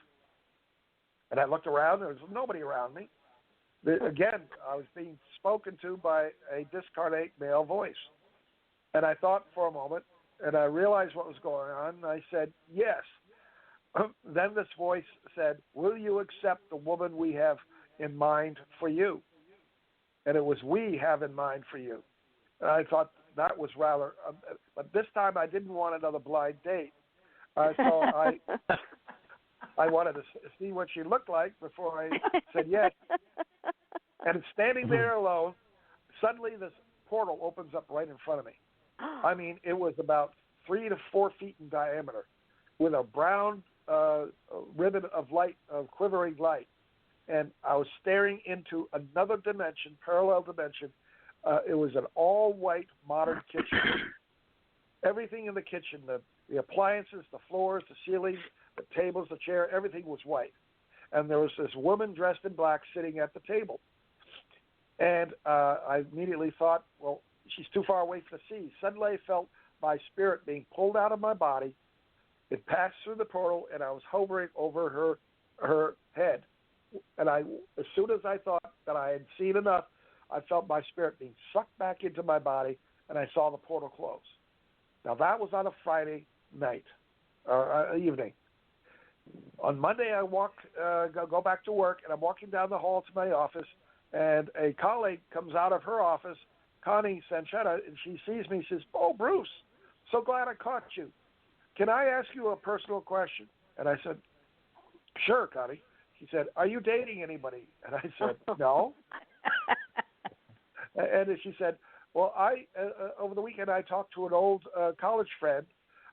And I looked around, there was nobody around me. Again, I was being spoken to by a discarnate male voice. And I thought for a moment, and I realized what was going on, and I said, yes. Then this voice said, "Will you accept the woman we have in mind for you?" And it was "we have in mind for you." And I thought that was rather, but this time I didn't want another blind date. So I wanted to see what she looked like before I said yes. And standing there alone, suddenly this portal opens up right in front of me. I mean, it was about 3 to 4 feet in diameter with a brown ribbon of light, of quivering light. And I was staring into another dimension, parallel dimension. It was an all-white modern kitchen. Everything in the kitchen, the appliances, the floors, the ceilings, the tables, the chair, everything was white. And there was this woman dressed in black sitting at the table. And I immediately thought, well, she's too far away to see. Suddenly I felt my spirit being pulled out of my body. It passed through the portal, and I was hovering over her head. And as soon as I thought that I had seen enough, I felt my spirit being sucked back into my body, and I saw the portal close. Now, that was on a Friday night, evening. On Monday, I go back to work, and I'm walking down the hall to my office, and a colleague comes out of her office, Connie Sanchetta, and she sees me. She says, "Oh, Bruce, so glad I caught you. Can I ask you a personal question?" And I said, "Sure, Connie." She said, "Are you dating anybody?" And I said, "No." And she said, "Well, over the weekend I talked to an old college friend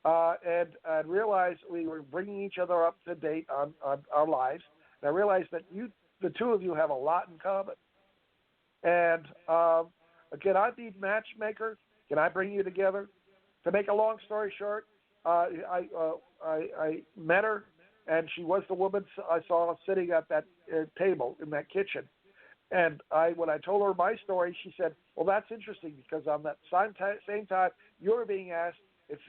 and realized we were bringing each other up to date on our lives. And I realized that the two of you have a lot in common. And can I be matchmaker? Can I bring you together?" To make a long story short, I met her, and she was the woman I saw sitting at that table in that kitchen. And when I told her my story, she said, "Well, that's interesting because on that same time you were being asked if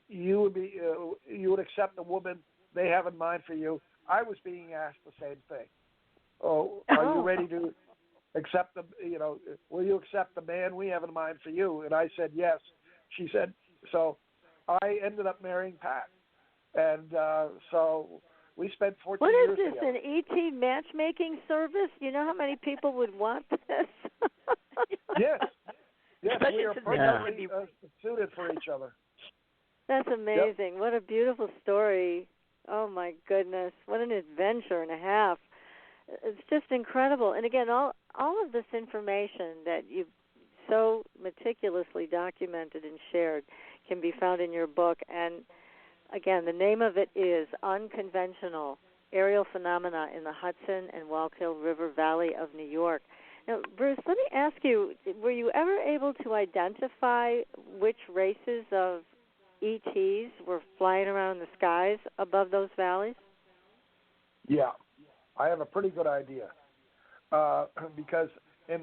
you would accept the woman they have in mind for you. I was being asked the same thing. Oh, are you ready to accept will you accept the man we have in mind for you?" And I said yes. She said, so I ended up marrying Pat, and so we spent 14 years What is this, together. an ET matchmaking service? You know how many people would want this? Yes, we are perfectly suited for each other. That's amazing. Yep. What a beautiful story. Oh, my goodness. What an adventure and a half. It's just incredible. And, again, all of this information that you've so meticulously documented and shared can be found in your book. And, again, the name of it is Unconventional Aerial Phenomena in the Hudson and Wallkill River Valley of New York. Now, Bruce, let me ask you, were you ever able to identify which races of ETs were flying around the skies above those valleys? Yeah, I have a pretty good idea because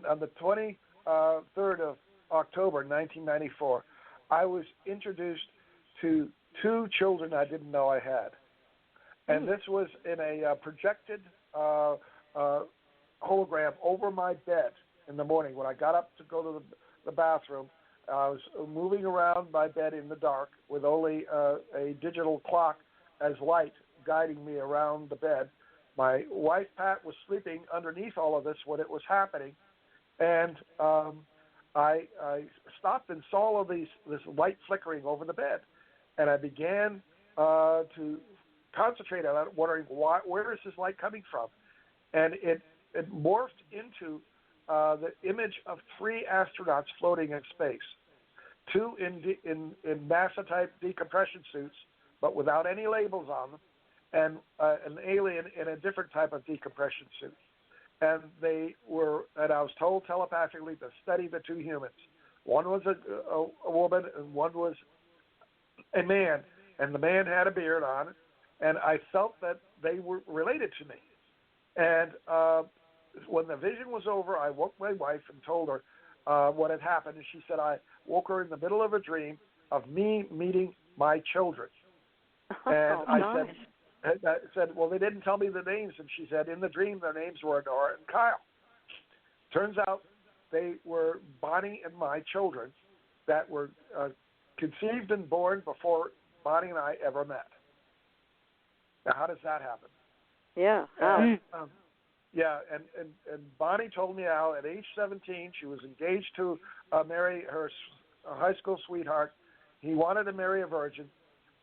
on the 23rd of October, 1994, I was introduced to 2 children I didn't know I had. And this was in a projected hologram over my bed in the morning. When I got up to go to the bathroom, I was moving around my bed in the dark with only a digital clock as light guiding me around the bed. My wife, Pat, was sleeping underneath all of this when it was happening. And I stopped and saw all of this light flickering over the bed. And I began to concentrate on it, wondering where is this light coming from? And it morphed into the image of 3 astronauts floating in space, 2 in NASA-type decompression suits, but without any labels on them, and an alien in a different type of decompression suit. And I was told telepathically to study the 2 humans. One was a woman and one was a man, and the man had a beard on, and I felt that they were related to me. And when the vision was over, I woke my wife and told her what had happened, and she said I woke her in the middle of a dream of me meeting my children. And I said, well, they didn't tell me the names, and she said, in the dream, their names were Nora and Kyle. Turns out they were Bonnie and my children that were conceived and born before Bonnie and I ever met. Now, how does that happen? Yeah. And Bonnie told me how at age 17 she was engaged to marry her high school sweetheart. He wanted to marry a virgin.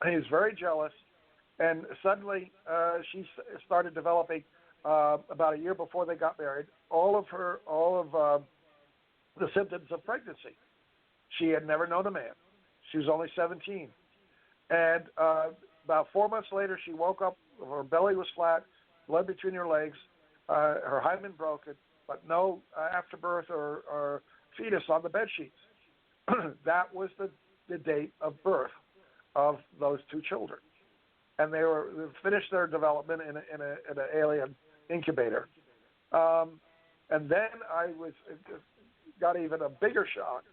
He was very jealous, and suddenly she started developing about a year before they got married all of the symptoms of pregnancy. She had never known a man. She was only 17, and about 4 months later, she woke up. Her belly was flat, blood between her legs, her hymen broken, but no afterbirth or fetus on the bed sheets. That was the date of birth of those 2 children, and they finished their development in an alien incubator. And then I got even a bigger shock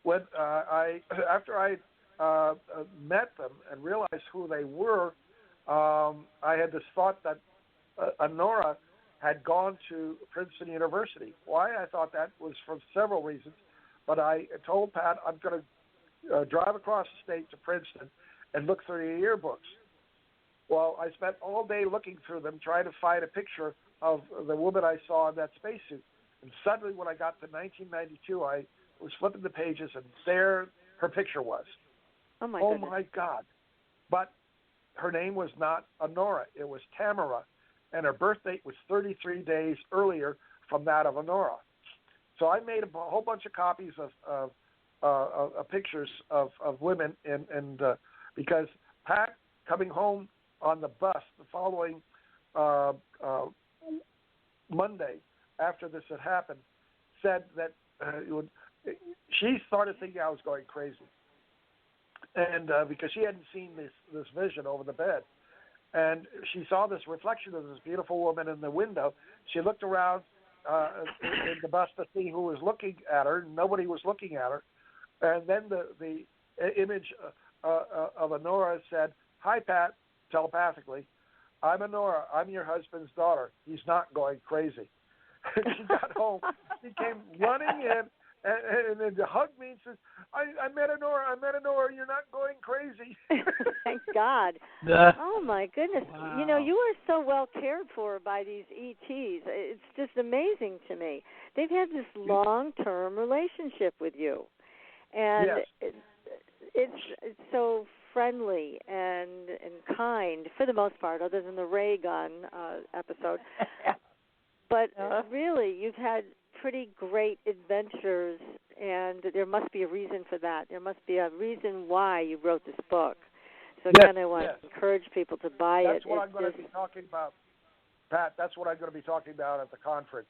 when after I met them and realized who they were. I had this thought that Honora had gone to Princeton University. Why? I thought that was for several reasons, but I told Pat I'm going to drive across the state to Princeton and look through the yearbooks. Well, I spent all day looking through them, trying to find a picture of the woman I saw in that spacesuit. And suddenly, when I got to 1992, I was flipping the pages, and there her picture was. Oh, my goodness. goodness. My God. But her name was not Honora. It was Tamara, and her birth date was 33 days earlier from that of Honora. So I made a whole bunch of copies of pictures of women, and because Pat, coming home on the bus the following Monday after this had happened, said that she started thinking I was going crazy. And because she hadn't seen this vision over the bed. And she saw this reflection of this beautiful woman in the window. She looked around in the bus to see who was looking at her. Nobody was looking at her. And then the image of Honora said, "Hi, Pat," telepathically. "I'm Honora. I'm your husband's daughter. He's not going crazy." She got home. She came running in and then hugged me and says, I met Honora. You're not going crazy. Thank God. Oh, my goodness. Wow. You know, you are so well cared for by these ETs. It's just amazing to me. They've had this long-term relationship with you. And yes. it's so friendly and kind for the most part, other than the ray gun episode. But really, you've had pretty great adventures, and there must be a reason for that. There must be a reason why you wrote this book. So again, I want to encourage people to buy it. That's what I'm going to be talking about, Pat. That's what I'm going to be talking about at the conference.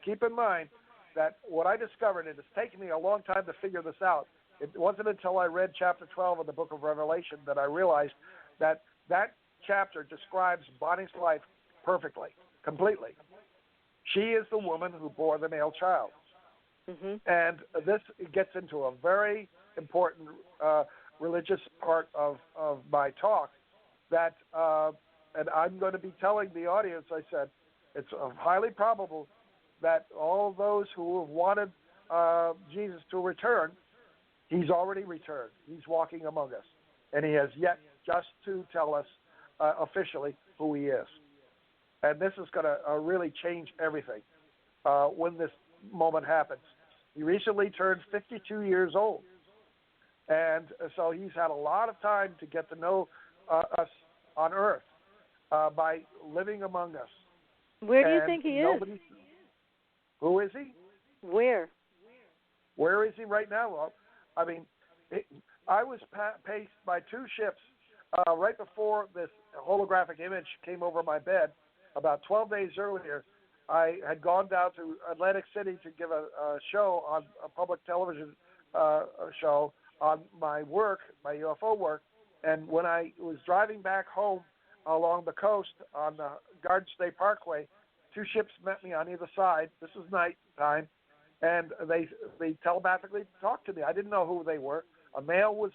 Keep in mind that what I discovered, and it's taken me a long time to figure this out. It wasn't until I read chapter 12 of the Book of Revelation that I realized that chapter describes Bonnie's life perfectly, completely. She is the woman who bore the male child. And this gets into a very important religious part of my talk that, and I'm going to be telling the audience, I said, it's highly probable that all those who have wanted Jesus to return, he's already returned. He's walking among us. And he has yet just to tell us officially who he is. And this is going to really change everything when this moment happens. He recently turned 52 years old. And so he's had a lot of time to get to know us on Earth by living among us. Where do you think he is? Who is he? Where? Where is he right now? Well, I mean, I was paced by two ships right before this holographic image came over my bed. About 12 days earlier, I had gone down to Atlantic City to give a show on a public television show on my work, my UFO work. And when I was driving back home along the coast on the Garden State Parkway, two ships met me on either side. This is night time. And they telepathically talked to me. I didn't know who they were. A male was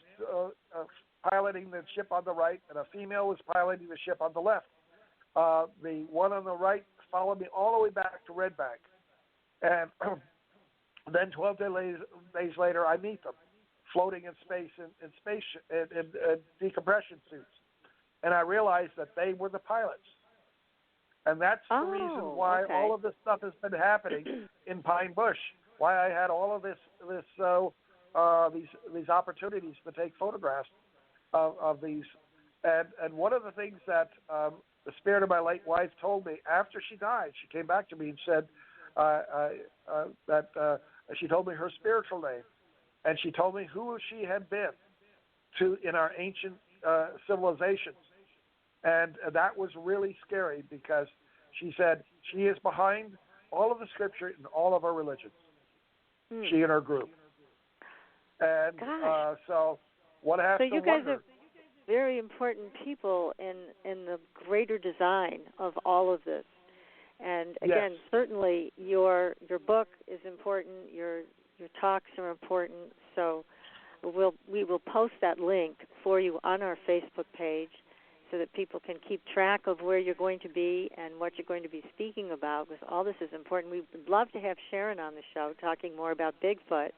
piloting the ship on the right, and a female was piloting the ship on the left. The one on the right followed me all the way back to Red Bank. And then 12 days later, I meet them, floating in space in decompression suits. And I realized that they were the pilots. And that's the reason why all of this stuff has been happening in Pine Bush, why I had all of these opportunities to take photographs of these. And one of the things that the spirit of my late wife told me after she died, she came back to me and said that she told me her spiritual name, and she told me who she had been in our ancient civilizations. And that was really scary because she said she is behind all of the scripture in all of our religions, she and her group. And so what has to wonder... So you guys are very important people in the greater design of all of this. And again, certainly your book is important, your talks are important, so we will post that link for you on our Facebook page so that people can keep track of where you're going to be and what you're going to be speaking about, because all this is important. We would love to have Sharon on the show talking more about Bigfoot.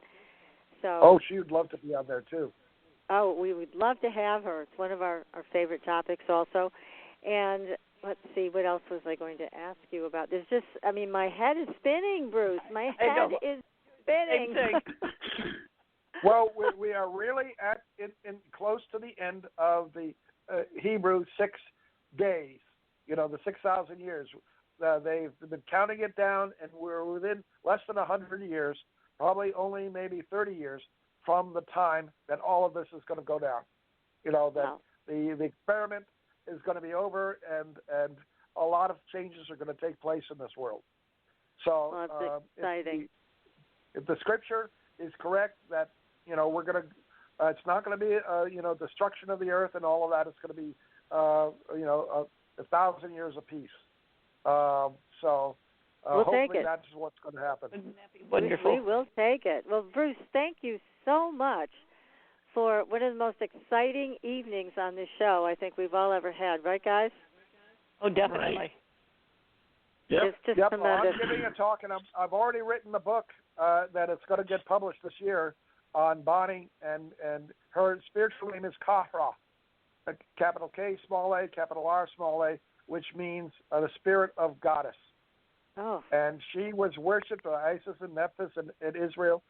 So, she would love to be on there too. Oh, we would love to have her. It's one of our favorite topics also. And let's see, what else was I going to ask you about? There's just, I mean, my head is spinning, Bruce. My head is spinning. Well, we are really in close to the end of the Hebrew 6 days, the 6,000 years. They've been counting it down, and we're within less than 100 years, probably only maybe 30 years from the time that all of this is going to go down. The experiment is going to be over, and a lot of changes are going to take place in this world. So that's exciting. If the scripture is correct that, we're going to, it's not going to be, destruction of the earth and all of that. It's going to be, 1,000 years of peace. We'll hopefully take it. That's what's going to happen. Wonderful. We will take it. Well, Bruce, thank you so much for one of the most exciting evenings on this show I think we've all ever had. Right, guys? Oh, definitely. Right. It's just tremendous. Well, I'm giving a talk, and I've already written the book that it's going to get published this year on Bonnie, and her spiritual name is Kahra, capital K, small a, capital R, small a, which means the spirit of goddess. Oh. And she was worshipped by Isis and Nephthys in Israel,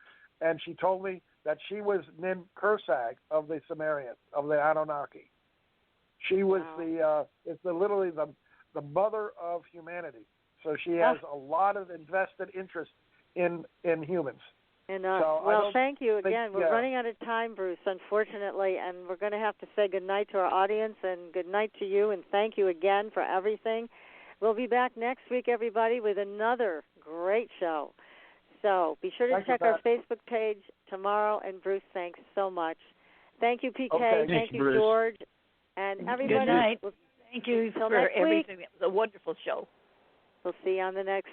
and she told me that she was Nin Kursag of the Sumerians, of the Anunnaki. She was literally the mother of humanity. So she has a lot of invested interest in humans. Well, thank you again. We're running out of time, Bruce, unfortunately, and we're going to have to say goodnight to our audience and goodnight to you, and thank you again for everything. We'll be back next week, everybody, with another great show. So be sure to check our Facebook page tomorrow, and Bruce, thanks so much. Thank you, PK. Okay. Thank you, Bruce. George. And everybody. Good night. Thank you for everything. It was a wonderful show. We'll see you on the next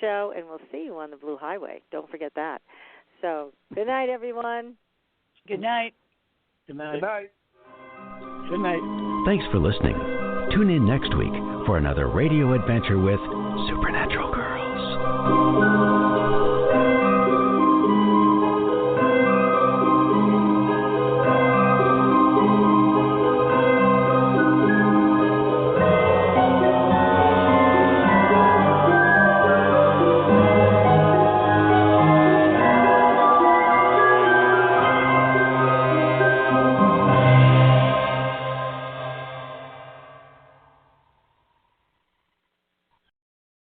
show, and we'll see you on the Blue Highway. Don't forget that. So, good night, everyone. Good night. Good night. Good night. Good night. Thanks for listening. Tune in next week for another radio adventure with Supernatural.